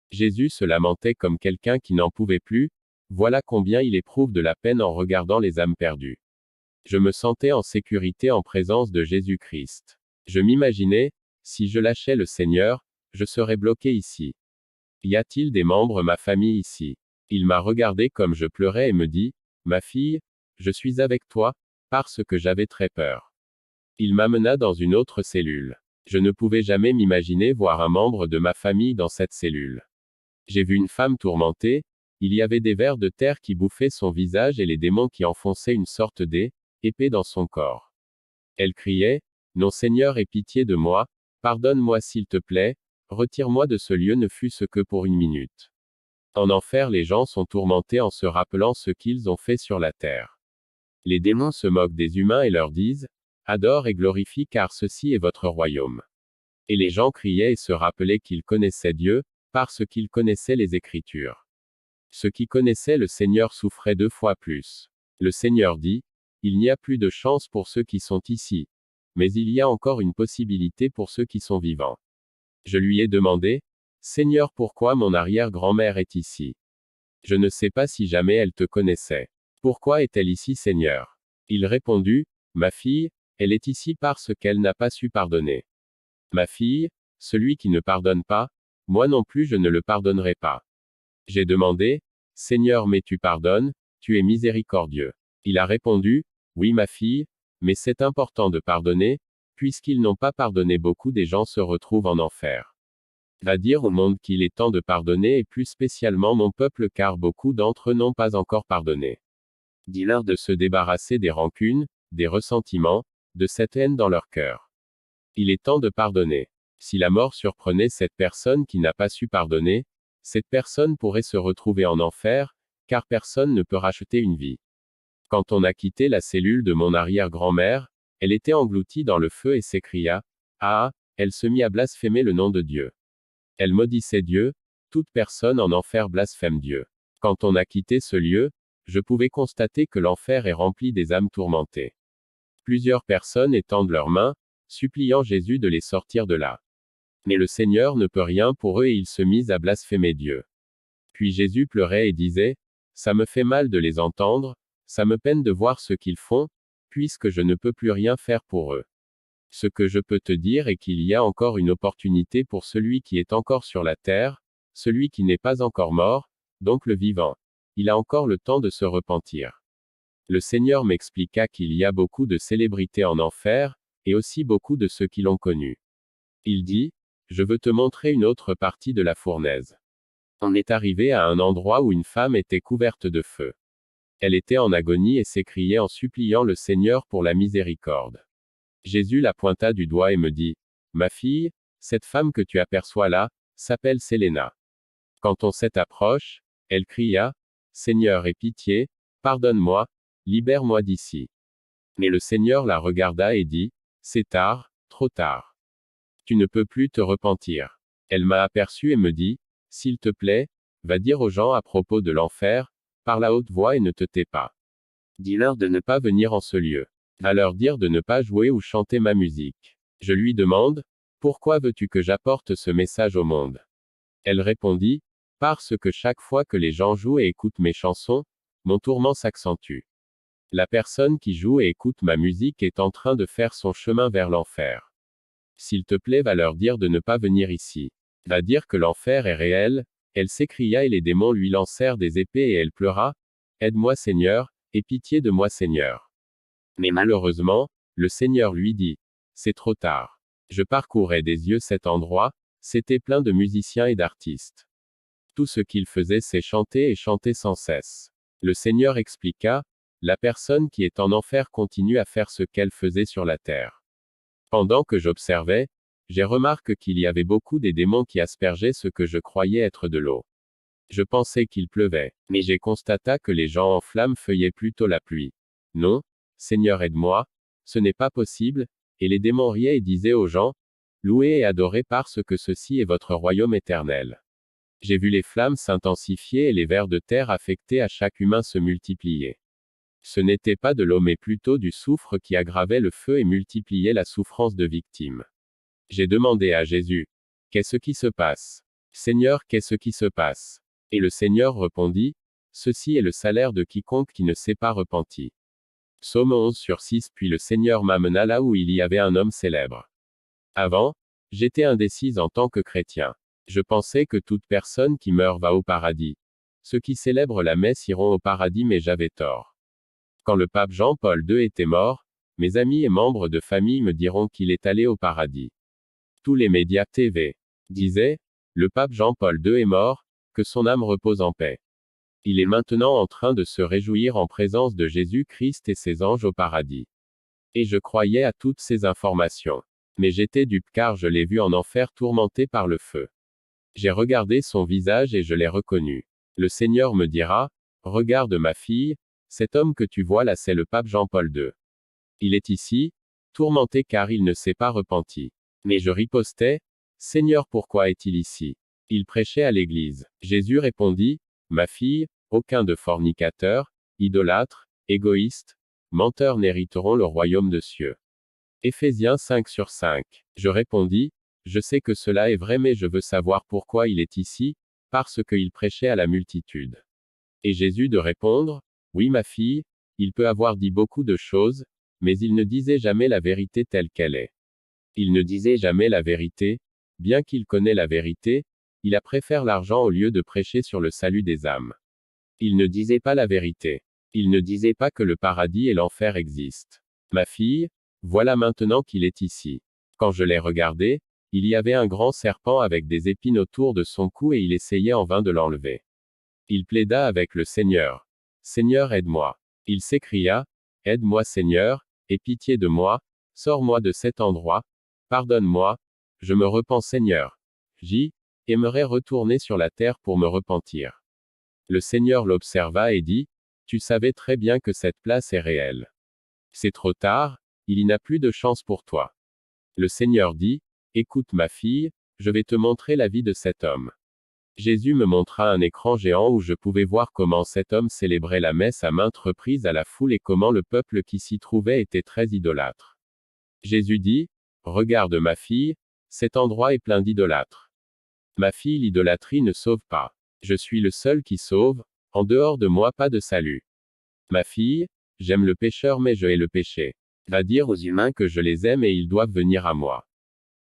Jésus se lamentait comme quelqu'un qui n'en pouvait plus, voilà combien il éprouve de la peine en regardant les âmes perdues. Je me sentais en sécurité en présence de Jésus-Christ. Je m'imaginais, si je lâchais le Seigneur, je serais bloqué ici. Y a-t-il des membres de ma famille ici? Il m'a regardé comme je pleurais et me dit, ma fille, je suis avec toi, parce que j'avais très peur. Il m'amena dans une autre cellule. Je ne pouvais jamais m'imaginer voir un membre de ma famille dans cette cellule. J'ai vu une femme tourmentée, il y avait des vers de terre qui bouffaient son visage et les démons qui enfonçaient une sorte d'épée dans son corps. Elle criait, non Seigneur, aie pitié de moi, pardonne-moi s'il te plaît, retire-moi de ce lieu ne fût-ce que pour une minute. En enfer les gens sont tourmentés en se rappelant ce qu'ils ont fait sur la terre. Les démons se moquent des humains et leur disent, adore et glorifie car ceci est votre royaume. Et les gens criaient et se rappelaient qu'ils connaissaient Dieu, parce qu'ils connaissaient les Écritures. Ceux qui connaissaient le Seigneur souffraient 2 fois plus. Le Seigneur dit, il n'y a plus de chance pour ceux qui sont ici. Mais il y a encore une possibilité pour ceux qui sont vivants. Je lui ai demandé, Seigneur, pourquoi mon arrière-grand-mère est ici? Je ne sais pas si jamais elle te connaissait. Pourquoi est-elle ici, Seigneur? Il répondit, ma fille, elle est ici parce qu'elle n'a pas su pardonner. Ma fille, celui qui ne pardonne pas, moi non plus je ne le pardonnerai pas. J'ai demandé, Seigneur, mais tu pardonnes, tu es miséricordieux. Il a répondu, oui ma fille, mais c'est important de pardonner, puisqu'ils n'ont pas pardonné, beaucoup des gens se retrouvent en enfer. Va dire au monde qu'il est temps de pardonner et plus spécialement mon peuple car beaucoup d'entre eux n'ont pas encore pardonné. Dis-leur de se débarrasser des rancunes, des ressentiments, de cette haine dans leur cœur. Il est temps de pardonner. Si la mort surprenait cette personne qui n'a pas su pardonner, cette personne pourrait se retrouver en enfer, car personne ne peut racheter une vie. Quand on a quitté la cellule de mon arrière-grand-mère, elle était engloutie dans le feu et s'écria, ah, elle se mit à blasphémer le nom de Dieu. Elle maudissait Dieu, toute personne en enfer blasphème Dieu. Quand on a quitté ce lieu, je pouvais constater que l'enfer est rempli des âmes tourmentées. Plusieurs personnes étendent leurs mains, suppliant Jésus de les sortir de là. Mais le Seigneur ne peut rien pour eux et ils se misent à blasphémer Dieu. Puis Jésus pleurait et disait, ça me fait mal de les entendre, ça me peine de voir ce qu'ils font, puisque je ne peux plus rien faire pour eux. Ce que je peux te dire est qu'il y a encore une opportunité pour celui qui est encore sur la terre, celui qui n'est pas encore mort, donc le vivant. Il a encore le temps de se repentir. Le Seigneur m'expliqua qu'il y a beaucoup de célébrités en enfer, et aussi beaucoup de ceux qui l'ont connu. Il dit, je veux te montrer une autre partie de la fournaise. On est arrivé à un endroit où une femme était couverte de feu. Elle était en agonie et s'écriait en suppliant le Seigneur pour la miséricorde. Jésus la pointa du doigt et me dit, ma fille, cette femme que tu aperçois là, s'appelle Séléna. Quand on s'est approché, elle cria, Seigneur, aie pitié, pardonne-moi, libère-moi d'ici. Mais le Seigneur la regarda et dit, C'est tard, trop tard. Tu ne peux plus te repentir. Elle m'a aperçu et me dit, s'il te plaît, va dire aux gens à propos de l'enfer, parle à haute voix et ne te tais pas. Dis-leur de ne pas venir en ce lieu. Va leur dire de ne pas jouer ou chanter ma musique. Je lui demande, pourquoi veux-tu que j'apporte ce message au monde? Elle répondit, parce que chaque fois que les gens jouent et écoutent mes chansons, mon tourment s'accentue. La personne qui joue et écoute ma musique est en train de faire son chemin vers l'enfer. S'il te plaît, va leur dire de ne pas venir ici. Va dire que l'enfer est réel. Elle s'écria et les démons lui lancèrent des épées et elle pleura. Aide-moi Seigneur, aie pitié de moi Seigneur. Mais malheureusement, le Seigneur lui dit, c'est trop tard. Je parcourais des yeux cet endroit, c'était plein de musiciens et d'artistes. Tout ce qu'ils faisaient c'est chanter et chanter sans cesse. Le Seigneur expliqua, la personne qui est en enfer continue à faire ce qu'elle faisait sur la terre. Pendant que j'observais, j'ai remarqué qu'il y avait beaucoup des démons qui aspergeaient ce que je croyais être de l'eau. Je pensais qu'il pleuvait, mais j'ai constaté que les gens en flammes feuillaient plutôt la pluie. Non, Seigneur aide-moi, ce n'est pas possible, et les démons riaient et disaient aux gens, louez et adorez parce que ceci est votre royaume éternel. J'ai vu les flammes s'intensifier et les vers de terre affectés à chaque humain se multiplier. Ce n'était pas de l'eau mais plutôt du soufre qui aggravait le feu et multipliait la souffrance de victimes. J'ai demandé à Jésus, qu'est-ce qui se passe? Seigneur, qu'est-ce qui se passe? Et le Seigneur répondit, ceci est le salaire de quiconque qui ne s'est pas repenti. Psaume 11/6. Puis le Seigneur m'amena là où il y avait un homme célèbre. Avant, j'étais indécise en tant que chrétien. Je pensais que toute personne qui meurt va au paradis. Ceux qui célèbrent la messe iront au paradis mais j'avais tort. Quand le pape Jean-Paul II était mort, mes amis et membres de famille me diront qu'il est allé au paradis. Tous les médias TV disaient, le pape Jean-Paul II est mort, que son âme repose en paix. Il est maintenant en train de se réjouir en présence de Jésus-Christ et ses anges au paradis. Et je croyais à toutes ces informations. Mais j'étais dupe car je l'ai vu en enfer tourmenté par le feu. J'ai regardé son visage et je l'ai reconnu. Le Seigneur me dira, regarde ma fille, cet homme que tu vois là c'est le pape Jean-Paul II. Il est ici, tourmenté car il ne s'est pas repenti. Mais je ripostais, Seigneur pourquoi est-il ici? Il prêchait à l'église. Jésus répondit, ma fille, aucun de fornicateur, idolâtre, égoïste, menteur n'hériteront le royaume de cieux. Éphésiens 5/5. Je répondis, je sais que cela est vrai mais je veux savoir pourquoi il est ici, parce qu'il prêchait à la multitude. Et Jésus de répondre, oui ma fille, il peut avoir dit beaucoup de choses, mais il ne disait jamais la vérité telle qu'elle est. Il ne disait jamais la vérité, bien qu'il connaît la vérité, il a préféré l'argent au lieu de prêcher sur le salut des âmes. Il ne disait pas la vérité. Il ne disait pas que le paradis et l'enfer existent. Ma fille, voilà maintenant qu'il est ici. Quand je l'ai regardé, il y avait un grand serpent avec des épines autour de son cou et il essayait en vain de l'enlever. Il plaida avec le Seigneur. Seigneur aide-moi. Il s'écria, aide-moi Seigneur, aie pitié de moi, sors-moi de cet endroit, pardonne-moi, je me repens Seigneur. J'aimerais retourner sur la terre pour me repentir. Le Seigneur l'observa et dit, tu savais très bien que cette place est réelle. C'est trop tard, il n'y a plus de chance pour toi. Le Seigneur dit, écoute ma fille, je vais te montrer la vie de cet homme. Jésus me montra un écran géant où je pouvais voir comment cet homme célébrait la messe à maintes reprises à la foule et comment le peuple qui s'y trouvait était très idolâtre. Jésus dit, regarde ma fille, cet endroit est plein d'idolâtres. Ma fille, l'idolâtrie ne sauve pas. Je suis le seul qui sauve, en dehors de moi pas de salut. Ma fille, j'aime le pécheur mais je hais le péché. Va dire aux humains que je les aime et ils doivent venir à moi.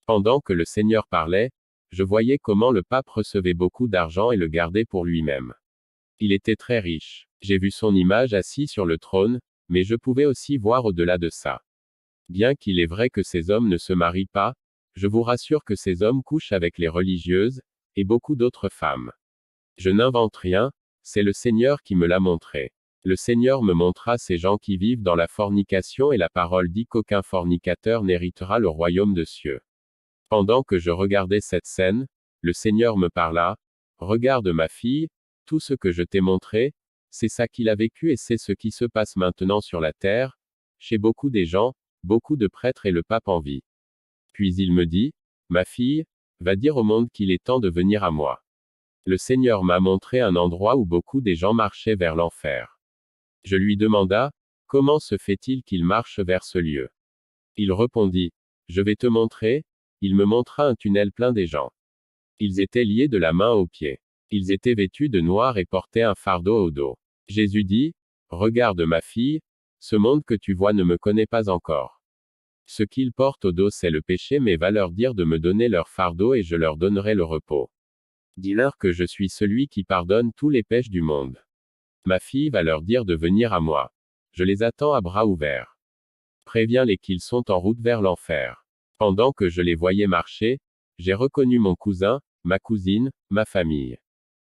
Pendant que le Seigneur parlait, je voyais comment le pape recevait beaucoup d'argent et le gardait pour lui-même. Il était très riche. J'ai vu son image assis sur le trône, mais je pouvais aussi voir au-delà de ça. Bien qu'il est vrai que ces hommes ne se marient pas, je vous rassure que ces hommes couchent avec les religieuses, et beaucoup d'autres femmes. Je n'invente rien, c'est le Seigneur qui me l'a montré. Le Seigneur me montra ces gens qui vivent dans la fornication et la parole dit qu'aucun fornicateur n'héritera le royaume de cieux. Pendant que je regardais cette scène, le Seigneur me parla, regarde ma fille, tout ce que je t'ai montré, c'est ça qu'il a vécu et c'est ce qui se passe maintenant sur la terre, chez beaucoup des gens, beaucoup de prêtres et le pape en vie. Puis il me dit, ma fille, va dire au monde qu'il est temps de venir à moi. Le Seigneur m'a montré un endroit où beaucoup des gens marchaient vers l'enfer. Je lui demanda, comment se fait-il qu'ils marchent vers ce lieu? Il répondit, je vais te montrer. Il me montra un tunnel plein des gens. Ils étaient liés de la main aux pieds. Ils étaient vêtus de noir et portaient un fardeau au dos. Jésus dit, regarde ma fille, ce monde que tu vois ne me connaît pas encore. Ce qu'ils portent au dos c'est le péché, mais va leur dire de me donner leur fardeau et je leur donnerai le repos. Dis-leur que je suis celui qui pardonne tous les péchés du monde. Ma fille va leur dire de venir à moi. Je les attends à bras ouverts. Préviens-les qu'ils sont en route vers l'enfer. Pendant que je les voyais marcher, j'ai reconnu mon cousin, ma cousine, ma famille.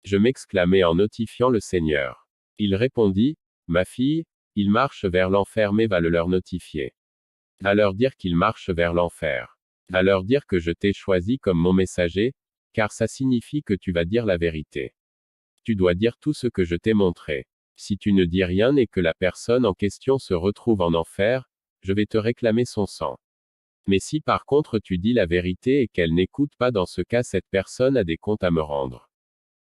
Je m'exclamai en notifiant le Seigneur. Il répondit, ma fille, ils marchent vers l'enfer mais va le leur notifier. Va leur dire qu'ils marchent vers l'enfer. Va leur dire que je t'ai choisi comme mon messager, car ça signifie que tu vas dire la vérité. Tu dois dire tout ce que je t'ai montré. Si tu ne dis rien et que la personne en question se retrouve en enfer, je vais te réclamer son sang. Mais si par contre tu dis la vérité et qu'elle n'écoute pas, dans ce cas cette personne a des comptes à me rendre.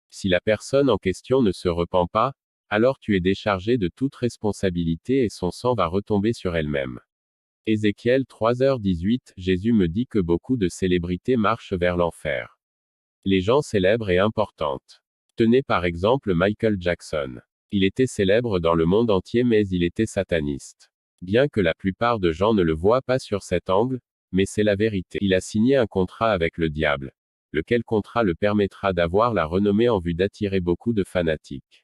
Si la personne en question ne se repent pas, alors tu es déchargé de toute responsabilité et son sang va retomber sur elle-même. Ézéchiel 3h18, Jésus me dit que beaucoup de célébrités marchent vers l'enfer. Les gens célèbres et importantes. Tenez par exemple Michael Jackson. Il était célèbre dans le monde entier mais il était sataniste. Bien que la plupart de gens ne le voient pas sur cet angle, mais c'est la vérité. Il a signé un contrat avec le diable. Lequel contrat le permettra d'avoir la renommée en vue d'attirer beaucoup de fanatiques.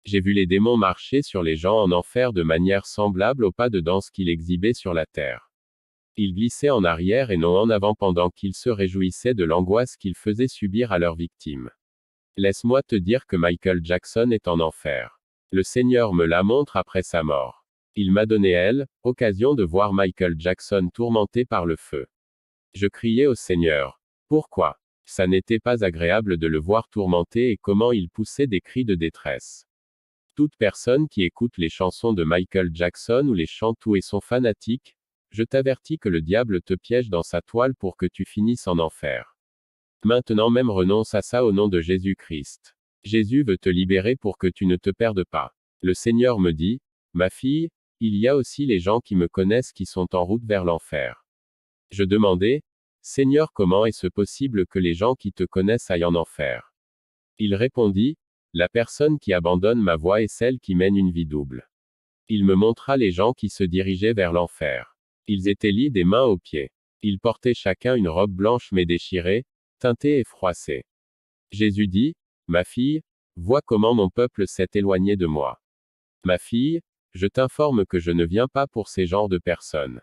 J'ai vu les démons marcher sur les gens en enfer de manière semblable au pas de danse qu'il exhibait sur la terre. Ils glissaient en arrière et non en avant pendant qu'ils se réjouissaient de l'angoisse qu'ils faisaient subir à leurs victimes. Laisse-moi te dire que Michael Jackson est en enfer. Le Seigneur me la montre après sa mort. Il m'a donné occasion de voir Michael Jackson tourmenté par le feu. Je criais au Seigneur. Pourquoi? Ça n'était pas agréable de le voir tourmenté et comment il poussait des cris de détresse. Toute personne qui écoute les chansons de Michael Jackson ou les chante ou et sont fanatiques, je t'avertis que le diable te piège dans sa toile pour que tu finisses en enfer. Maintenant même renonce à ça au nom de Jésus-Christ. Jésus veut te libérer pour que tu ne te perdes pas. Le Seigneur me dit, ma fille, il y a aussi les gens qui me connaissent qui sont en route vers l'enfer. Je demandai, Seigneur, comment est-ce possible que les gens qui te connaissent aillent en enfer? Il répondit, la personne qui abandonne ma voie est celle qui mène une vie double. Il me montra les gens qui se dirigeaient vers l'enfer. Ils étaient liés des mains aux pieds. Ils portaient chacun une robe blanche mais déchirée, teintée et froissée. Jésus dit, ma fille, vois comment mon peuple s'est éloigné de moi. Ma fille, je t'informe que je ne viens pas pour ces genres de personnes.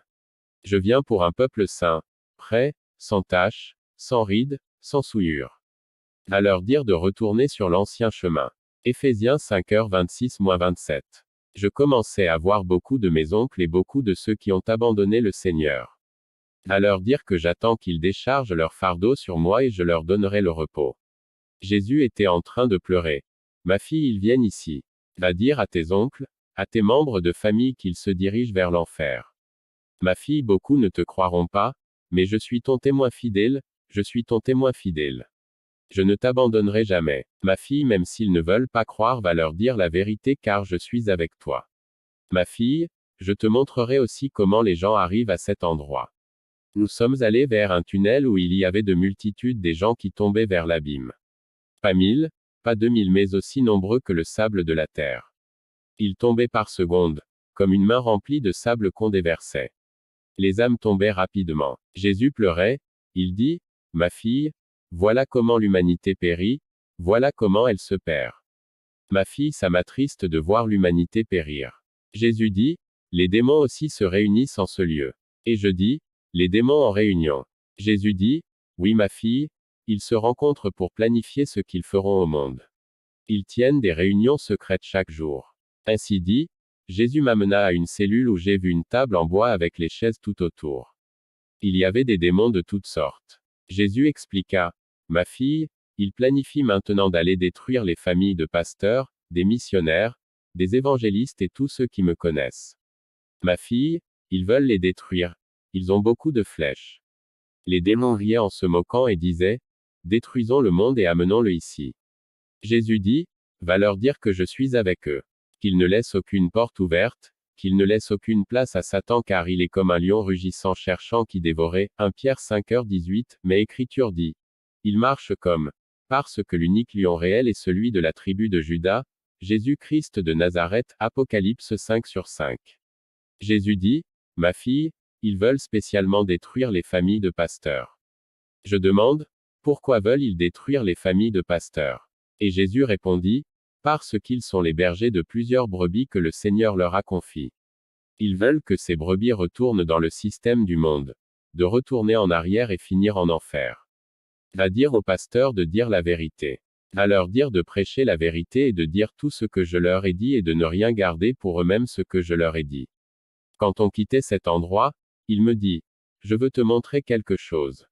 Je viens pour un peuple saint, prêt, sans tache, sans rides, sans souillure. À leur dire de retourner sur l'ancien chemin. Éphésiens 5h26-27. Je commençais à voir beaucoup de mes oncles et beaucoup de ceux qui ont abandonné le Seigneur. À leur dire que j'attends qu'ils déchargent leur fardeau sur moi et je leur donnerai le repos. Jésus était en train de pleurer. Ma fille, ils viennent ici. Va dire à tes oncles, à tes membres de famille qu'ils se dirigent vers l'enfer. Ma fille, beaucoup ne te croiront pas, mais je suis ton témoin fidèle, je suis ton témoin fidèle. Je ne t'abandonnerai jamais. Ma fille, même s'ils ne veulent pas croire, va leur dire la vérité car je suis avec toi. Ma fille, je te montrerai aussi comment les gens arrivent à cet endroit. Nous sommes allés vers un tunnel où il y avait de multitudes des gens qui tombaient vers l'abîme. Pas 1000, pas 2000 mais aussi nombreux que le sable de la terre. Ils tombaient par seconde, comme une main remplie de sable qu'on déversait. Les âmes tombaient rapidement. Jésus pleurait, il dit, ma fille, voilà comment l'humanité périt, voilà comment elle se perd. Ma fille, ça m'attriste de voir l'humanité périr. Jésus dit, les démons aussi se réunissent en ce lieu. Et je dis, les démons en réunion. Jésus dit, oui ma fille, ils se rencontrent pour planifier ce qu'ils feront au monde. Ils tiennent des réunions secrètes chaque jour. Ainsi dit, Jésus m'amena à une cellule où j'ai vu une table en bois avec les chaises tout autour. Il y avait des démons de toutes sortes. Jésus expliqua, ma fille, ils planifient maintenant d'aller détruire les familles de pasteurs, des missionnaires, des évangélistes et tous ceux qui me connaissent. Ma fille, Ils veulent les détruire. Ils ont beaucoup de flèches. Les démons riaient en se moquant et disaient, détruisons le monde et amenons-le ici. Jésus dit, va leur dire que je suis avec eux. Qu'ils ne laissent aucune porte ouverte, qu'ils ne laissent aucune place à Satan car il est comme un lion rugissant cherchant qui dévorer. 1 Pierre 5h18, mais Écriture dit. Il marche comme. Parce que l'unique lion réel est celui de la tribu de Juda, Jésus-Christ de Nazareth. Apocalypse 5/5. Jésus dit, ma fille, ils veulent spécialement détruire les familles de pasteurs. Je demande, pourquoi veulent-ils détruire les familles de pasteurs? Et Jésus répondit, parce qu'ils sont les bergers de plusieurs brebis que le Seigneur leur a confiées. Ils veulent que ces brebis retournent dans le système du monde. De retourner en arrière et finir en enfer. Va dire aux pasteurs de dire la vérité. Va leur dire de prêcher la vérité et de dire tout ce que je leur ai dit et de ne rien garder pour eux-mêmes ce que je leur ai dit. Quand on quittait cet endroit, il me dit, je veux te montrer quelque chose.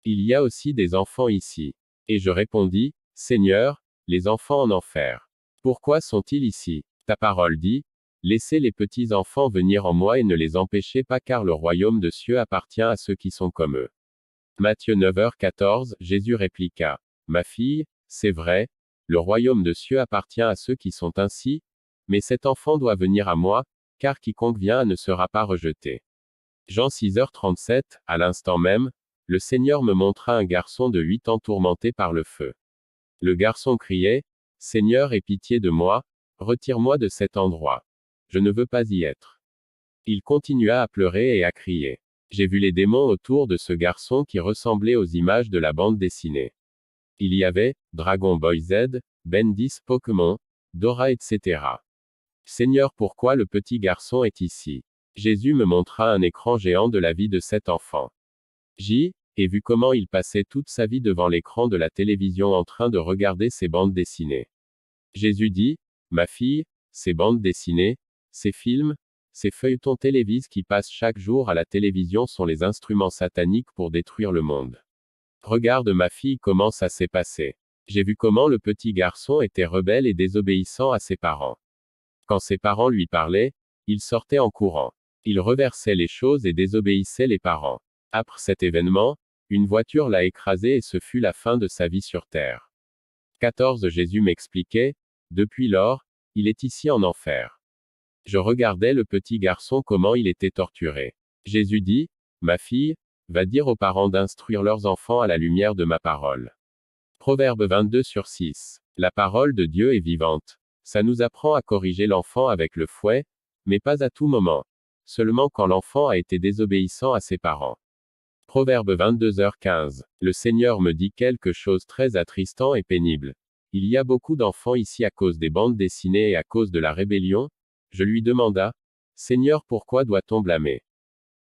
Il y a aussi des enfants ici. Et je répondis, Seigneur, les enfants en enfer. Pourquoi sont-ils ici? Ta parole dit, laissez les petits enfants venir en moi et ne les empêchez pas car le royaume de cieux appartient à ceux qui sont comme eux. Matthieu 9h14, Jésus répliqua, ma fille, c'est vrai, le royaume de cieux appartient à ceux qui sont ainsi, mais cet enfant doit venir à moi, car quiconque vient ne sera pas rejeté. Jean 6h37, à l'instant même, le Seigneur me montra un garçon de 8 ans tourmenté par le feu. Le garçon criait, Seigneur, aie pitié de moi, retire-moi de cet endroit. Je ne veux pas y être. Il continua à pleurer et à crier. J'ai vu les démons autour de ce garçon qui ressemblaient aux images de la bande dessinée. Il y avait, Dragon Boy Z, Ben 10 Pokémon, Dora etc. Seigneur, pourquoi le petit garçon est ici? Jésus me montra un écran géant de la vie de cet enfant. J'y ai vu comment il passait toute sa vie devant l'écran de la télévision en train de regarder ses bandes dessinées. Jésus dit, ma fille, ces bandes dessinées, ces films, ces feuilletons télévisés qui passent chaque jour à la télévision sont les instruments sataniques pour détruire le monde. Regarde ma fille comment ça s'est passé. J'ai vu comment le petit garçon était rebelle et désobéissant à ses parents. Quand ses parents lui parlaient, il sortait en courant. Il reversait les choses et désobéissait les parents. Après cet événement, une voiture l'a écrasé et ce fut la fin de sa vie sur terre. 14 Jésus m'expliquait, depuis lors, il est ici en enfer. Je regardais le petit garçon comment il était torturé. Jésus dit, ma fille, va dire aux parents d'instruire leurs enfants à la lumière de ma parole. Proverbe 22/6. La parole de Dieu est vivante. Ça nous apprend à corriger l'enfant avec le fouet, mais pas à tout moment. Seulement quand l'enfant a été désobéissant à ses parents. Proverbe 22h15. Le Seigneur me dit quelque chose très attristant et pénible. Il y a beaucoup d'enfants ici à cause des bandes dessinées et à cause de la rébellion. Je lui demanda, Seigneur, pourquoi doit-on blâmer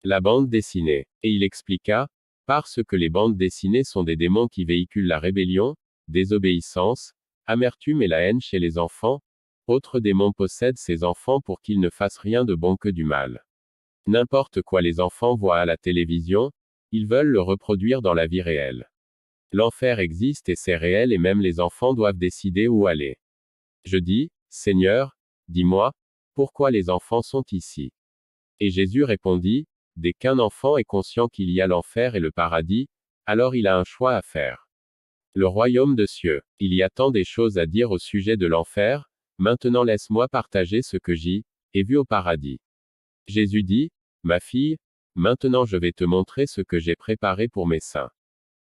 la bande dessinée? Et il expliqua, parce que les bandes dessinées sont des démons qui véhiculent la rébellion, désobéissance, amertume et la haine chez les enfants. Autres démons possèdent ces enfants pour qu'ils ne fassent rien de bon que du mal. N'importe quoi les enfants voient à la télévision, ils veulent le reproduire dans la vie réelle. L'enfer existe et c'est réel et même les enfants doivent décider où aller. Je dis, Seigneur, dis-moi, pourquoi les enfants sont ici? Et Jésus répondit, dès qu'un enfant est conscient qu'il y a l'enfer et le paradis, alors il a un choix à faire. Le royaume de cieux. Il y a tant des choses à dire au sujet de l'enfer, maintenant laisse-moi partager ce que j'ai vu au paradis. Jésus dit, ma fille, maintenant je vais te montrer ce que j'ai préparé pour mes saints.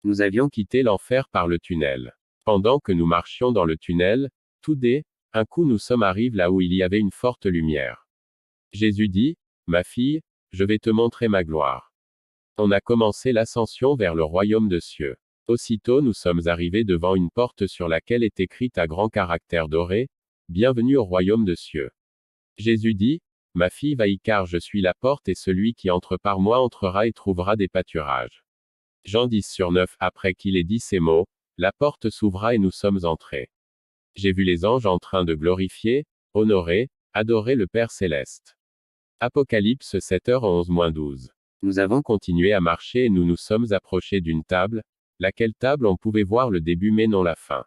Nous avions quitté l'enfer par le tunnel. Pendant que nous marchions dans le tunnel, tout d'un coup nous sommes arrivés là où il y avait une forte lumière. Jésus dit, ma fille, je vais te montrer ma gloire. On a commencé l'ascension vers le royaume de cieux. Aussitôt nous sommes arrivés devant une porte sur laquelle est écrite à grands caractères dorés, bienvenue au royaume de cieux. Jésus dit, ma fille va y car je suis la porte et celui qui entre par moi entrera et trouvera des pâturages. Jean 10/9. Après qu'il ait dit ces mots, la porte s'ouvra et nous sommes entrés. J'ai vu les anges en train de glorifier, honorer, adorer le Père céleste. Apocalypse 7h11-12. Nous avons continué à marcher et nous nous sommes approchés d'une table, laquelle table on pouvait voir le début mais non la fin.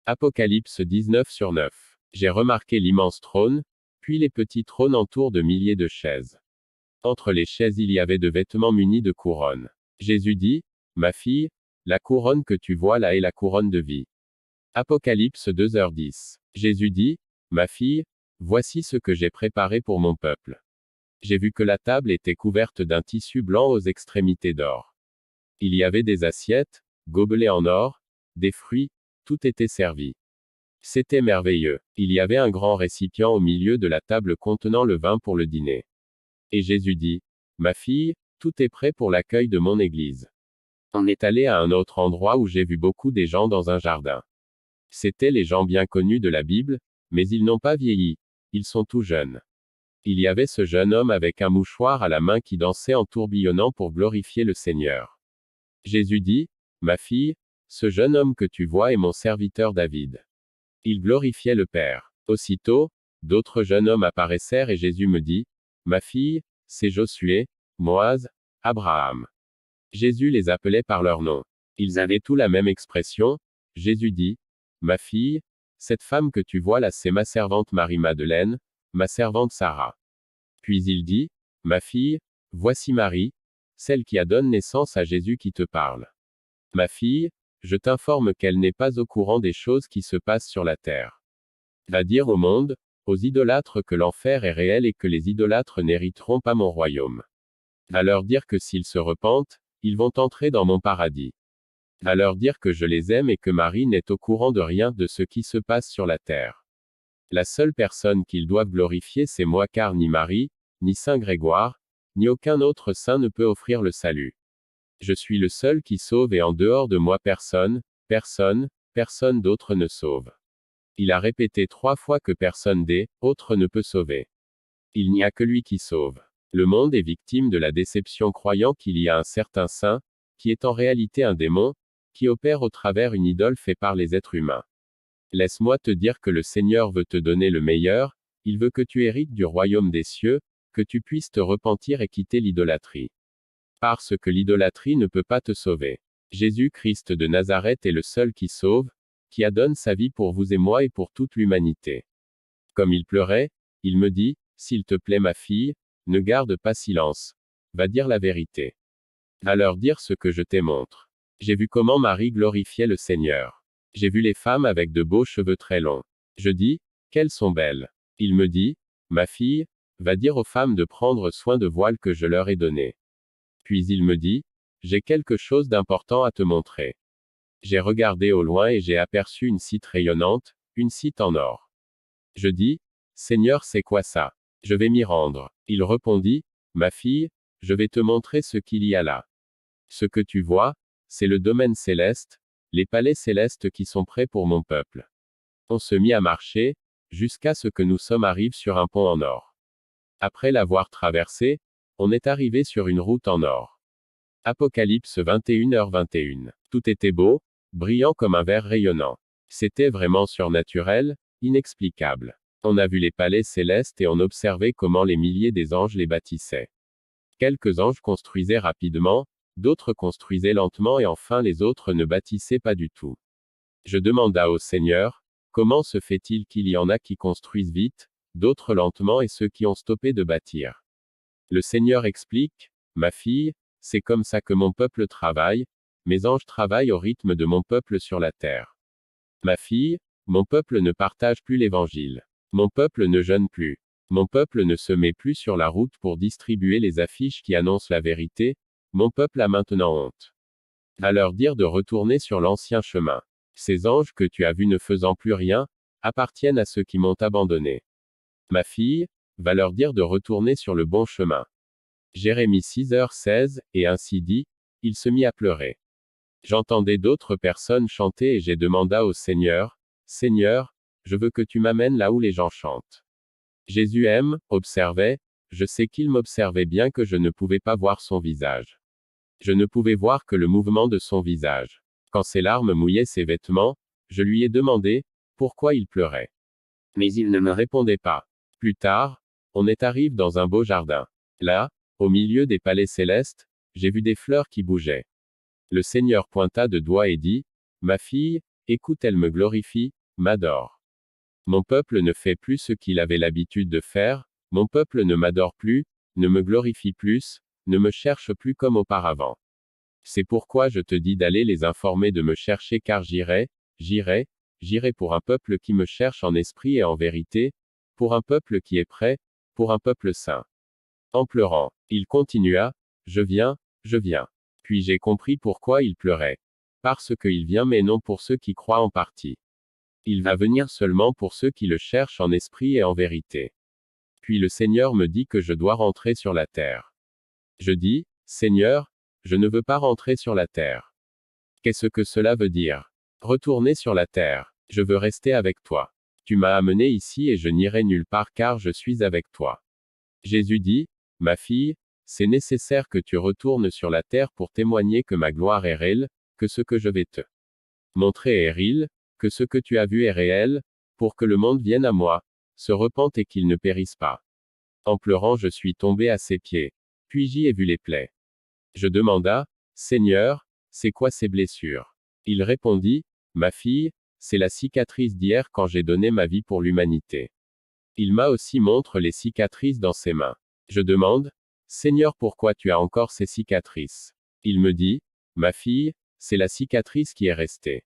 Apocalypse 19/9. J'ai remarqué l'immense trône, puis les petits trônes entourent de milliers de chaises. Entre les chaises il y avait de vêtements munis de couronnes. Jésus dit, ma fille, la couronne que tu vois là est la couronne de vie. Apocalypse 2h10. Jésus dit, ma fille, voici ce que j'ai préparé pour mon peuple. J'ai vu que la table était couverte d'un tissu blanc aux extrémités d'or. Il y avait des assiettes, gobelets en or, des fruits, tout était servi. C'était merveilleux. Il y avait un grand récipient au milieu de la table contenant le vin pour le dîner. Et Jésus dit, ma fille, tout est prêt pour l'accueil de mon Église. On est allé à un autre endroit où j'ai vu beaucoup des gens dans un jardin. C'étaient les gens bien connus de la Bible, mais ils n'ont pas vieilli. Ils sont tout jeunes. Il y avait ce jeune homme avec un mouchoir à la main qui dansait en tourbillonnant pour glorifier le Seigneur. Jésus dit, ma fille, ce jeune homme que tu vois est mon serviteur David. Il glorifiait le Père. Aussitôt, d'autres jeunes hommes apparaissèrent et Jésus me dit, ma fille, c'est Josué, Moïse, Abraham. Jésus les appelait par leur nom. Ils avaient tous la même expression. Jésus dit, ma fille, cette femme que tu vois là c'est ma servante Marie-Madeleine, ma servante Sarah. Puis il dit, ma fille, voici Marie, celle qui a donné naissance à Jésus qui te parle. Ma fille, je t'informe qu'elle n'est pas au courant des choses qui se passent sur la terre. Va dire au monde, aux idolâtres que l'enfer est réel et que les idolâtres n'hériteront pas mon royaume. Va leur dire que s'ils se repentent, ils vont entrer dans mon paradis. Va leur dire que je les aime et que Marie n'est au courant de rien de ce qui se passe sur la terre. La seule personne qu'ils doivent glorifier c'est moi car ni Marie, ni Saint Grégoire, ni aucun autre saint ne peut offrir le salut. Je suis le seul qui sauve et en dehors de moi personne d'autre ne sauve. Il a répété 3 fois que personne d'autre ne peut sauver. Il n'y a que lui qui sauve. Le monde est victime de la déception croyant qu'il y a un certain saint, qui est en réalité un démon, qui opère au travers une idole faite par les êtres humains. Laisse-moi te dire que le Seigneur veut te donner le meilleur, il veut que tu hérites du royaume des cieux, que tu puisses te repentir et quitter l'idolâtrie. Parce que l'idolâtrie ne peut pas te sauver. Jésus-Christ de Nazareth est le seul qui sauve, qui a donné sa vie pour vous et moi et pour toute l'humanité. Comme il pleurait, il me dit, s'il te plaît ma fille, ne garde pas silence. Va dire la vérité. Va leur dire ce que je te montre. J'ai vu comment Marie glorifiait le Seigneur. J'ai vu les femmes avec de beaux cheveux très longs. Je dis, qu'elles sont belles. Il me dit, ma fille, va dire aux femmes de prendre soin de voile que je leur ai donné. Puis il me dit, j'ai quelque chose d'important à te montrer. J'ai regardé au loin et j'ai aperçu une cite rayonnante, une cite en or. Je dis, Seigneur, c'est quoi ça? Je vais m'y rendre. Il répondit, ma fille, je vais te montrer ce qu'il y a là. Ce que tu vois, c'est le domaine céleste, les palais célestes qui sont prêts pour mon peuple. On se mit à marcher, jusqu'à ce que nous sommes arrivés sur un pont en or. Après l'avoir traversé, on est arrivé sur une route en or. Apocalypse 21h21. Tout était beau, brillant comme un verre rayonnant. C'était vraiment surnaturel, inexplicable. On a vu les palais célestes et on observait comment les milliers des anges les bâtissaient. Quelques anges construisaient rapidement, d'autres construisaient lentement et enfin les autres ne bâtissaient pas du tout. Je demanda au Seigneur, comment se fait-il qu'il y en a qui construisent vite, d'autres lentement et ceux qui ont stoppé de bâtir? Le Seigneur explique, ma fille, c'est comme ça que mon peuple travaille, mes anges travaillent au rythme de mon peuple sur la terre. Ma fille, mon peuple ne partage plus l'évangile. Mon peuple ne jeûne plus. Mon peuple ne se met plus sur la route pour distribuer les affiches qui annoncent la vérité, mon peuple a maintenant honte. Va leur dire de retourner sur l'ancien chemin. Ces anges que tu as vus ne faisant plus rien, appartiennent à ceux qui m'ont abandonné. Ma fille, va leur dire de retourner sur le bon chemin. Jérémie 6h16, et ainsi dit, il se mit à pleurer. J'entendais d'autres personnes chanter et j'ai demandé au Seigneur, Seigneur, je veux que tu m'amènes là où les gens chantent. Jésus observait, je sais qu'il m'observait bien que je ne pouvais pas voir son visage. Je ne pouvais voir que le mouvement de son visage. Quand ses larmes mouillaient ses vêtements, je lui ai demandé, pourquoi il pleurait. Mais il ne me répondait pas. Plus tard, on est arrivé dans un beau jardin. Là, au milieu des palais célestes, j'ai vu des fleurs qui bougeaient. Le Seigneur pointa de doigt et dit, ma fille, écoute, elle me glorifie, m'adore. Mon peuple ne fait plus ce qu'il avait l'habitude de faire, mon peuple ne m'adore plus, ne me glorifie plus, ne me cherche plus comme auparavant. C'est pourquoi je te dis d'aller les informer de me chercher car j'irai pour un peuple qui me cherche en esprit et en vérité, pour un peuple qui est prêt, pour un peuple saint. En pleurant, il continua, je viens, je viens. Puis j'ai compris pourquoi il pleurait. Parce qu'il vient mais non pour ceux qui croient en partie. Il va venir seulement pour ceux qui le cherchent en esprit et en vérité. Puis le Seigneur me dit que je dois rentrer sur la terre. Je dis, Seigneur, je ne veux pas rentrer sur la terre. Qu'est-ce que cela veut dire? Retourner sur la terre. Je veux rester avec toi. Tu m'as amené ici et je n'irai nulle part car je suis avec toi. Jésus dit, ma fille, c'est nécessaire que tu retournes sur la terre pour témoigner que ma gloire est réelle, que ce que je vais te montrer est réel, que ce que tu as vu est réel, pour que le monde vienne à moi, se repente et qu'il ne périsse pas. En pleurant je suis tombé à ses pieds. Puis j'y ai vu les plaies. Je demanda, Seigneur, c'est quoi ces blessures? Il répondit, ma fille, c'est la cicatrice d'hier quand j'ai donné ma vie pour l'humanité. Il m'a aussi montré les cicatrices dans ses mains. Je demande, Seigneur, pourquoi tu as encore ces cicatrices? Il me dit, ma fille, c'est la cicatrice qui est restée.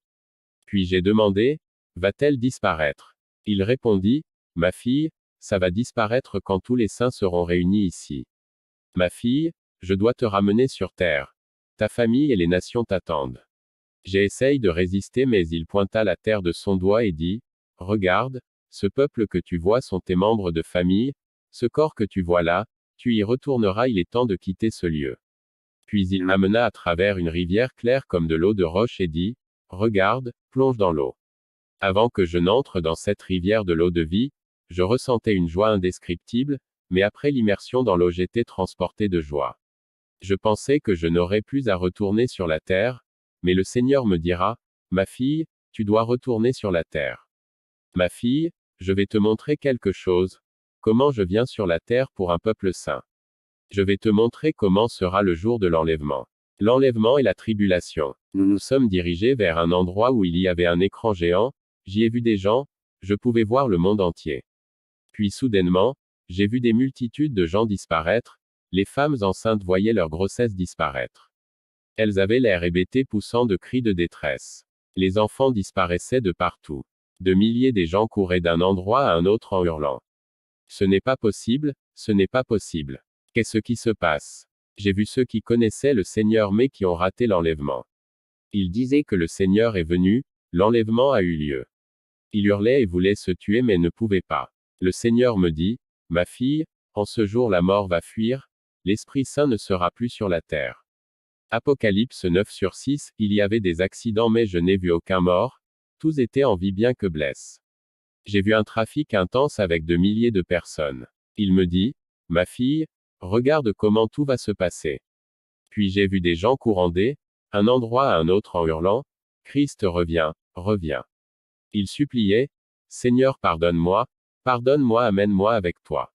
Puis j'ai demandé, va-t-elle disparaître? Il répondit, ma fille, ça va disparaître quand tous les saints seront réunis ici. Ma fille, je dois te ramener sur terre. Ta famille et les nations t'attendent. J'ai essayé de résister mais il pointa la terre de son doigt et dit, regarde, ce peuple que tu vois sont tes membres de famille, ce corps que tu vois là, tu y retourneras, il est temps de quitter ce lieu. Puis il m'amena à travers une rivière claire comme de l'eau de roche et dit, regarde, plonge dans l'eau. Avant que je n'entre dans cette rivière de l'eau de vie, je ressentais une joie indescriptible, mais après l'immersion dans l'eau j'étais transporté de joie. Je pensais que je n'aurais plus à retourner sur la terre, mais le Seigneur me dira, ma fille, tu dois retourner sur la terre. Ma fille, je vais te montrer quelque chose, comment je viens sur la terre pour un peuple saint. Je vais te montrer comment sera le jour de l'enlèvement. L'enlèvement et la tribulation. Nous nous sommes dirigés vers un endroit où il y avait un écran géant, j'y ai vu des gens, je pouvais voir le monde entier. Puis soudainement, j'ai vu des multitudes de gens disparaître, les femmes enceintes voyaient leur grossesse disparaître. Elles avaient l'air hébétées poussant de cris de détresse. Les enfants disparaissaient de partout. De milliers de gens couraient d'un endroit à un autre en hurlant. Ce n'est pas possible, ce n'est pas possible. Qu'est-ce qui se passe? J'ai vu ceux qui connaissaient le Seigneur mais qui ont raté l'enlèvement. Ils disaient que le Seigneur est venu, l'enlèvement a eu lieu. Ils hurlaient et voulaient se tuer mais ne pouvaient pas. Le Seigneur me dit, ma fille, en ce jour la mort va fuir, l'Esprit Saint ne sera plus sur la terre. Apocalypse 9/6, il y avait des accidents mais je n'ai vu aucun mort, tous étaient en vie bien que blessés. J'ai vu un trafic intense avec de milliers de personnes. Il me dit, ma fille, regarde comment tout va se passer. Puis j'ai vu des gens courant un endroit à un autre en hurlant, Christ revient, reviens. Ils suppliaient, Seigneur pardonne-moi, amène-moi avec toi.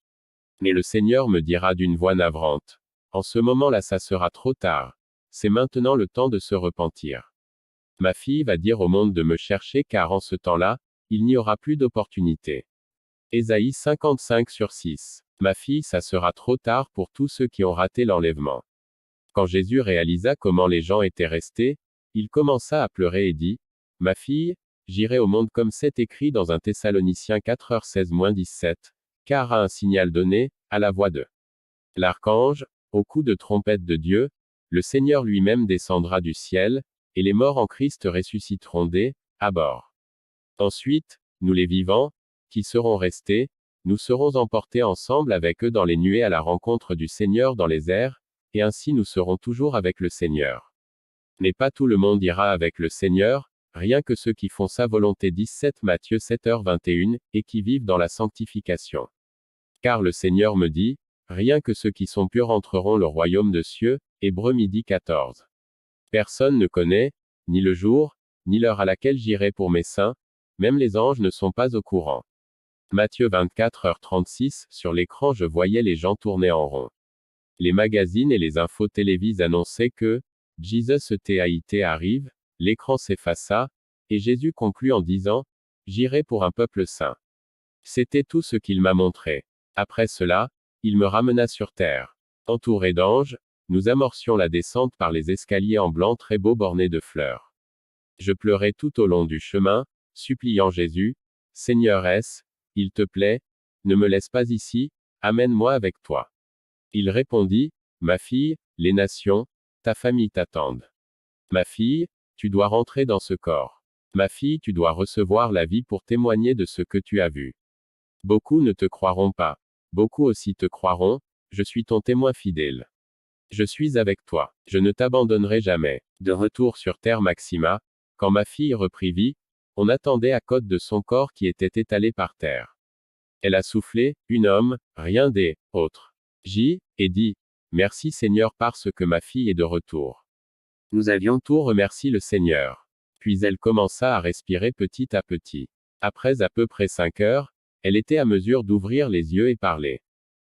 Mais le Seigneur me dira d'une voix navrante, en ce moment-là ça sera trop tard. C'est maintenant le temps de se repentir. Ma fille va dire au monde de me chercher car en ce temps-là, il n'y aura plus d'opportunité. Ésaïe 55/6. Ma fille, ça sera trop tard pour tous ceux qui ont raté l'enlèvement. Quand Jésus réalisa comment les gens étaient restés, il commença à pleurer et dit, ma fille, j'irai au monde comme c'est écrit dans 1 Thessaloniciens 4h16-17, car à un signal donné, à la voix de l'archange, au coup de trompette de Dieu, le Seigneur lui-même descendra du ciel, et les morts en Christ ressusciteront à bord. Ensuite, nous les vivants, qui serons restés, nous serons emportés ensemble avec eux dans les nuées à la rencontre du Seigneur dans les airs, et ainsi nous serons toujours avec le Seigneur. Mais pas tout le monde ira avec le Seigneur, rien que ceux qui font sa volonté 17 Matthieu 7h21, et qui vivent dans la sanctification. Car le Seigneur me dit, rien que ceux qui sont purs entreront le royaume de cieux, Hébreux 12h14. Personne ne connaît, ni le jour, ni l'heure à laquelle j'irai pour mes saints, même les anges ne sont pas au courant. Matthieu 24h36, sur l'écran je voyais les gens tourner en rond. Les magazines et les infos télévisées annonçaient que Jesus TAIT arrive, l'écran s'effaça, et Jésus conclut en disant, j'irai pour un peuple saint. C'était tout ce qu'il m'a montré. Après cela, Il me ramena sur terre. Entourés d'anges, nous amorcions la descente par les escaliers en blanc très beaux bornés de fleurs. Je pleurais tout au long du chemin, suppliant Jésus, Seigneur, il te plaît, ne me laisse pas ici, amène-moi avec toi. Il répondit, ma fille, les nations, ta famille t'attendent. Ma fille, tu dois rentrer dans ce corps. Ma fille, tu dois recevoir la vie pour témoigner de ce que tu as vu. Beaucoup ne te croiront pas. Beaucoup aussi te croiront, je suis ton témoin fidèle. Je suis avec toi. Je ne t'abandonnerai jamais. De retour sur terre Maxima, quand ma fille reprit vie, on attendait à côté de son corps qui était étalé par terre. Elle a soufflé, un homme, rien des autres. Et dit, merci Seigneur parce que ma fille est de retour. Nous avions tout remercié le Seigneur. Puis elle commença à respirer petit à petit. Après à peu près 5 heures, elle était à mesure d'ouvrir les yeux et parler.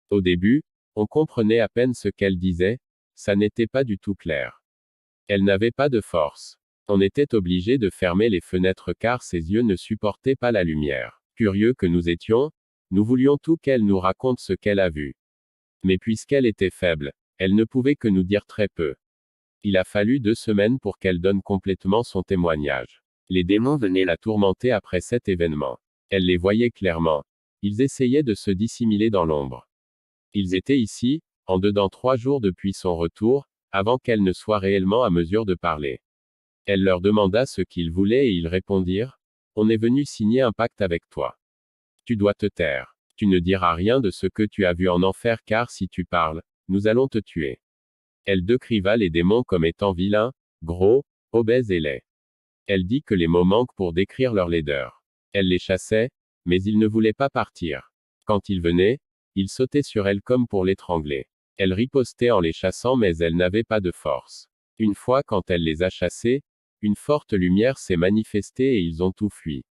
Au début, on comprenait à peine ce qu'elle disait, ça n'était pas du tout clair. Elle n'avait pas de force. On était obligé de fermer les fenêtres car ses yeux ne supportaient pas la lumière. Curieux que nous étions, nous voulions tout qu'elle nous raconte ce qu'elle a vu. Mais puisqu'elle était faible, elle ne pouvait que nous dire très peu. Il a fallu 2 semaines pour qu'elle donne complètement son témoignage. Les démons venaient la tourmenter après cet événement. Elle les voyait clairement. Ils essayaient de se dissimuler dans l'ombre. Ils étaient ici, en dedans 3 jours depuis son retour, avant qu'elle ne soit réellement à mesure de parler. Elle leur demanda ce qu'ils voulaient et ils répondirent, on est venu signer un pacte avec toi. Tu dois te taire. Tu ne diras rien de ce que tu as vu en enfer car si tu parles, nous allons te tuer. Elle décriva les démons comme étant vilains, gros, obèses et laids. Elle dit que les mots manquent pour décrire leur laideur. Elle les chassait, mais ils ne voulaient pas partir. Quand ils venaient, ils sautaient sur elle comme pour l'étrangler. Elle ripostait en les chassant mais elle n'avait pas de force. Une fois quand elle les a chassés, une forte lumière s'est manifestée et ils ont tout fui.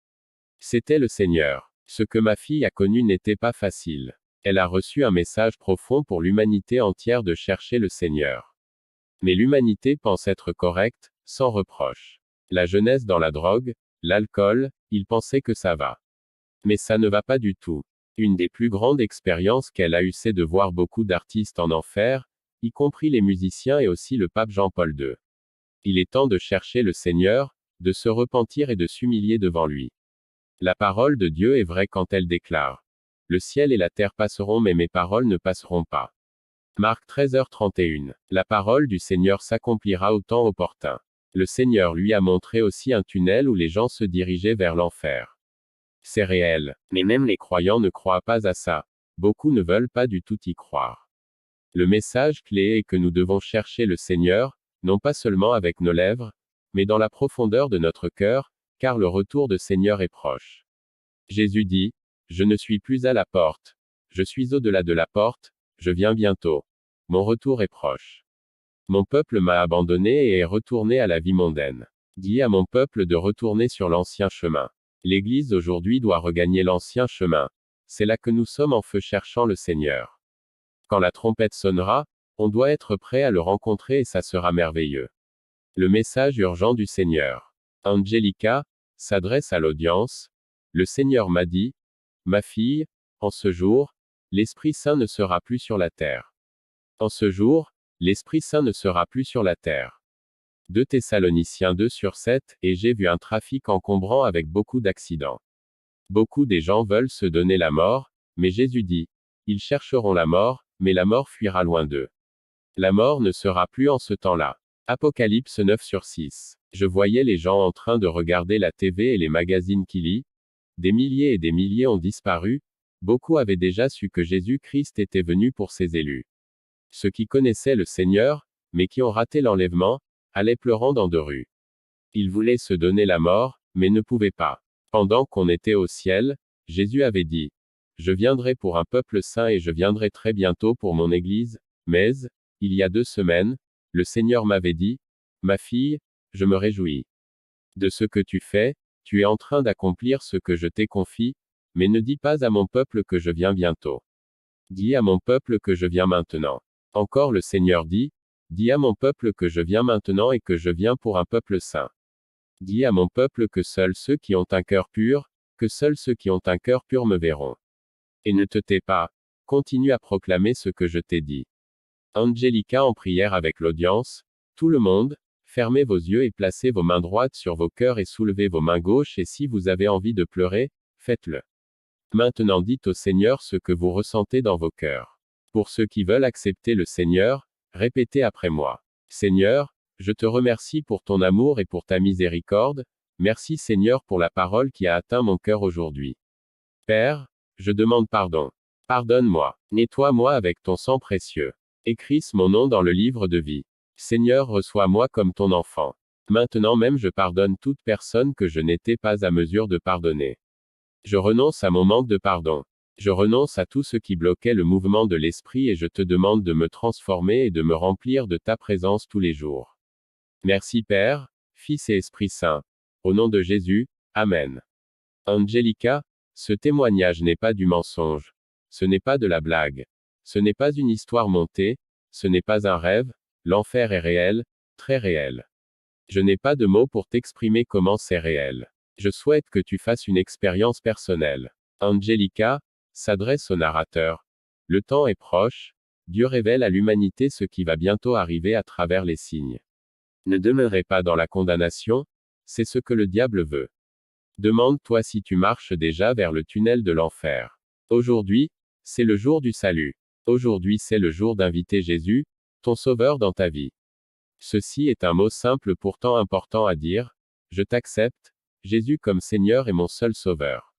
C'était le Seigneur. Ce que ma fille a connu n'était pas facile. Elle a reçu un message profond pour l'humanité entière de chercher le Seigneur. Mais l'humanité pense être correcte, sans reproche. La jeunesse dans la drogue, l'alcool, ils pensaient que ça va. Mais ça ne va pas du tout. Une des plus grandes expériences qu'elle a eues c'est de voir beaucoup d'artistes en enfer, y compris les musiciens et aussi le pape Jean-Paul II. Il est temps de chercher le Seigneur, de se repentir et de s'humilier devant lui. La parole de Dieu est vraie quand elle déclare. Le ciel et la terre passeront mais mes paroles ne passeront pas. Marc 13h31. La parole du Seigneur s'accomplira au temps opportun. Le Seigneur lui a montré aussi un tunnel où les gens se dirigeaient vers l'enfer. C'est réel. Mais même les croyants ne croient pas à ça. Beaucoup ne veulent pas du tout y croire. Le message clé est que nous devons chercher le Seigneur, non pas seulement avec nos lèvres, mais dans la profondeur de notre cœur, car le retour de Seigneur est proche. Jésus dit, je ne suis plus à la porte. Je suis au-delà de la porte, je viens bientôt. Mon retour est proche. Mon peuple m'a abandonné et est retourné à la vie mondaine. Dis à mon peuple de retourner sur l'ancien chemin. L'Église aujourd'hui doit regagner l'ancien chemin. C'est là que nous sommes en feu cherchant le Seigneur. Quand la trompette sonnera, on doit être prêt à le rencontrer et ça sera merveilleux. Le message urgent du Seigneur. Angelica s'adresse à l'audience. Le Seigneur m'a dit, ma fille, en ce jour, l'Esprit Saint ne sera plus sur la terre. En ce jour, l'Esprit Saint ne sera plus sur la terre. 2 Thessaloniciens 2/7, et j'ai vu un trafic encombrant avec beaucoup d'accidents. Beaucoup des gens veulent se donner la mort, mais Jésus dit, ils chercheront la mort, mais la mort fuira loin d'eux. La mort ne sera plus en ce temps-là. Apocalypse 9/6. Je voyais les gens en train de regarder la TV et les magazines qui lisent. Des milliers et des milliers ont disparu. Beaucoup avaient déjà su que Jésus-Christ était venu pour ses élus. Ceux qui connaissaient le Seigneur, mais qui ont raté l'enlèvement, allaient pleurant dans 2 rues. Ils voulaient se donner la mort, mais ne pouvaient pas. Pendant qu'on était au ciel, Jésus avait dit, je viendrai pour un peuple saint et je viendrai très bientôt pour mon Église, mais, il y a 2 semaines, le Seigneur m'avait dit, ma fille, je me réjouis de ce que tu fais, tu es en train d'accomplir ce que je t'ai confié, mais ne dis pas à mon peuple que je viens bientôt. Dis à mon peuple que je viens maintenant. Encore le Seigneur dit, dis à mon peuple que je viens maintenant et que je viens pour un peuple saint. Dis à mon peuple que seuls ceux qui ont un cœur pur, que seuls ceux qui ont un cœur pur me verront. Et ne te tais pas. continue à proclamer ce que je t'ai dit. Angelica en prière avec l'audience. Tout le monde, fermez vos yeux et placez vos mains droites sur vos cœurs et soulevez vos mains gauches et si vous avez envie de pleurer, faites-le. Maintenant dites au Seigneur ce que vous ressentez dans vos cœurs. Pour ceux qui veulent accepter le Seigneur, répétez après moi. Seigneur, je te remercie pour ton amour et pour ta miséricorde. Merci Seigneur pour la parole qui a atteint mon cœur aujourd'hui. Père, je demande pardon. Pardonne-moi. Nettoie-moi avec ton sang précieux. Écris mon nom dans le livre de vie. Seigneur, reçois-moi comme ton enfant. Maintenant même je pardonne toute personne que je n'étais pas à mesure de pardonner. Je renonce à mon manque de pardon. Je renonce à tout ce qui bloquait le mouvement de l'esprit et je te demande de me transformer et de me remplir de ta présence tous les jours. Merci Père, Fils et Esprit Saint. Au nom de Jésus, Amen. Angelica, ce témoignage n'est pas du mensonge. Ce n'est pas de la blague. Ce n'est pas une histoire montée. Ce n'est pas un rêve. L'enfer est réel, très réel. Je n'ai pas de mots pour t'exprimer comment c'est réel. Je souhaite que tu fasses une expérience personnelle. Angelica s'adresse au narrateur. Le temps est proche. Dieu révèle à l'humanité ce qui va bientôt arriver à travers les signes. Ne demeurez pas dans la condamnation. C'est ce que le diable veut. Demande-toi si tu marches déjà vers le tunnel de l'enfer. Aujourd'hui, c'est le jour du salut. Aujourd'hui c'est le jour d'inviter Jésus, ton Sauveur dans ta vie. Ceci est un mot simple pourtant important à dire. Je t'accepte, Jésus comme Seigneur et mon seul Sauveur.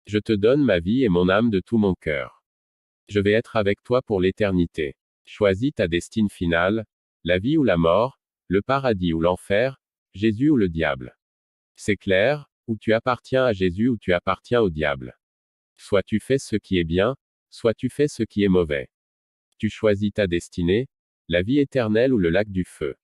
Je te donne ma vie et mon âme de tout mon cœur. Je vais être avec toi pour l'éternité. Choisis ta destinée finale, la vie ou la mort, le paradis ou l'enfer, Jésus ou le diable. C'est clair, ou tu appartiens à Jésus ou tu appartiens au diable. Soit tu fais ce qui est bien, soit tu fais ce qui est mauvais. Tu choisis ta destinée, la vie éternelle ou le lac du feu.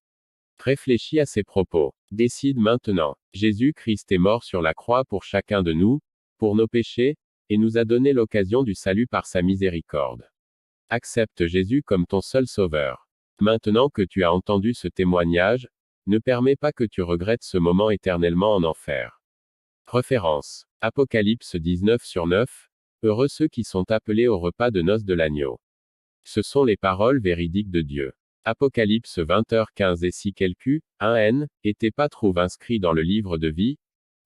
Réfléchis à ces propos. Décide maintenant. Jésus-Christ est mort sur la croix pour chacun de nous, pour nos péchés, et nous a donné l'occasion du salut par sa miséricorde. Accepte Jésus comme ton seul sauveur. Maintenant que tu as entendu ce témoignage, ne permets pas que tu regrettes ce moment éternellement en enfer. Référence. Apocalypse 19/9. Heureux ceux qui sont appelés au repas de noces de l'agneau. Ce sont les paroles véridiques de Dieu. Apocalypse 20h15. Et si quelqu'un, n'était pas trouvé inscrit dans le livre de vie,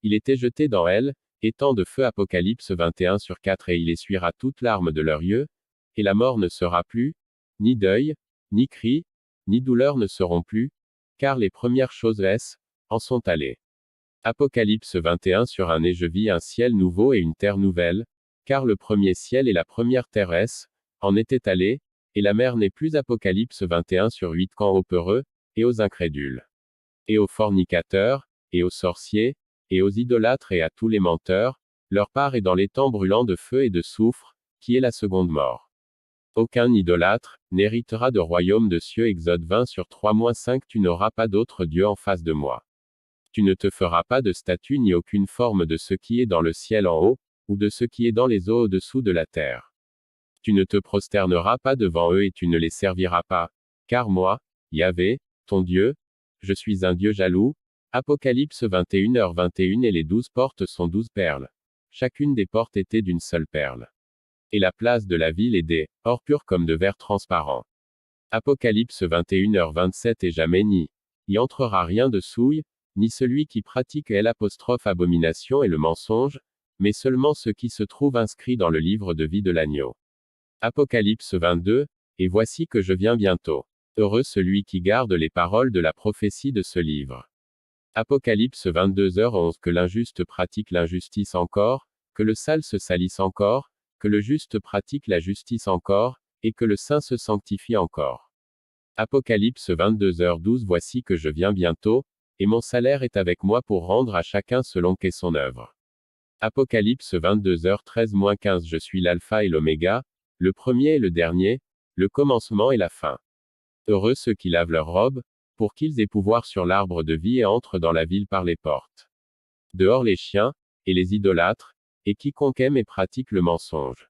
il était jeté dans elle, étant de feu. Apocalypse 21/4. Et il essuiera toute larme de leurs yeux, et la mort ne sera plus, ni deuil, ni cri, ni douleur ne seront plus, car les premières choses en sont allées. Apocalypse 21/1. Et je vis un ciel nouveau et une terre nouvelle, car le premier ciel et la première terre en étaient allés, et la mer n'est plus. Apocalypse 21/8. Quant aux peureux, et aux incrédules, et aux fornicateurs, et aux sorciers, et aux idolâtres et à tous les menteurs, leur part est dans l'étang brûlant de feu et de soufre, qui est la seconde mort. Aucun idolâtre n'héritera de royaume de cieux. Exode 20/3-5. Tu n'auras pas d'autre Dieu en face de moi. Tu ne te feras pas de statue ni aucune forme de ce qui est dans le ciel en haut, ou de ce qui est dans les eaux au-dessous de la terre. Tu ne te prosterneras pas devant eux et tu ne les serviras pas, car moi, Yahvé, ton Dieu, je suis un Dieu jaloux. Apocalypse 21h21. Et les 12 portes sont 12 perles. Chacune des portes était d'une seule perle. Et la place de la ville est des or pur comme de verre transparent. Apocalypse 21h27. Et jamais n'y entrera rien de souille, ni celui qui pratique l'abomination et le mensonge, mais seulement ceux qui se trouvent inscrits dans le livre de vie de l'agneau. Apocalypse 22. Et voici que je viens bientôt. Heureux celui qui garde les paroles de la prophétie de ce livre. Apocalypse 22h11. Que l'injuste pratique l'injustice encore, que le sale se salisse encore, que le juste pratique la justice encore, et que le saint se sanctifie encore. Apocalypse 22h12. Voici que je viens bientôt, et mon salaire est avec moi pour rendre à chacun selon qu'est son œuvre. Apocalypse 22h13-15. Je suis l'alpha et l'oméga, le premier et le dernier, le commencement et la fin. Heureux ceux qui lavent leurs robes, pour qu'ils aient pouvoir sur l'arbre de vie et entrent dans la ville par les portes. Dehors les chiens, et les idolâtres, et quiconque aime et pratique le mensonge.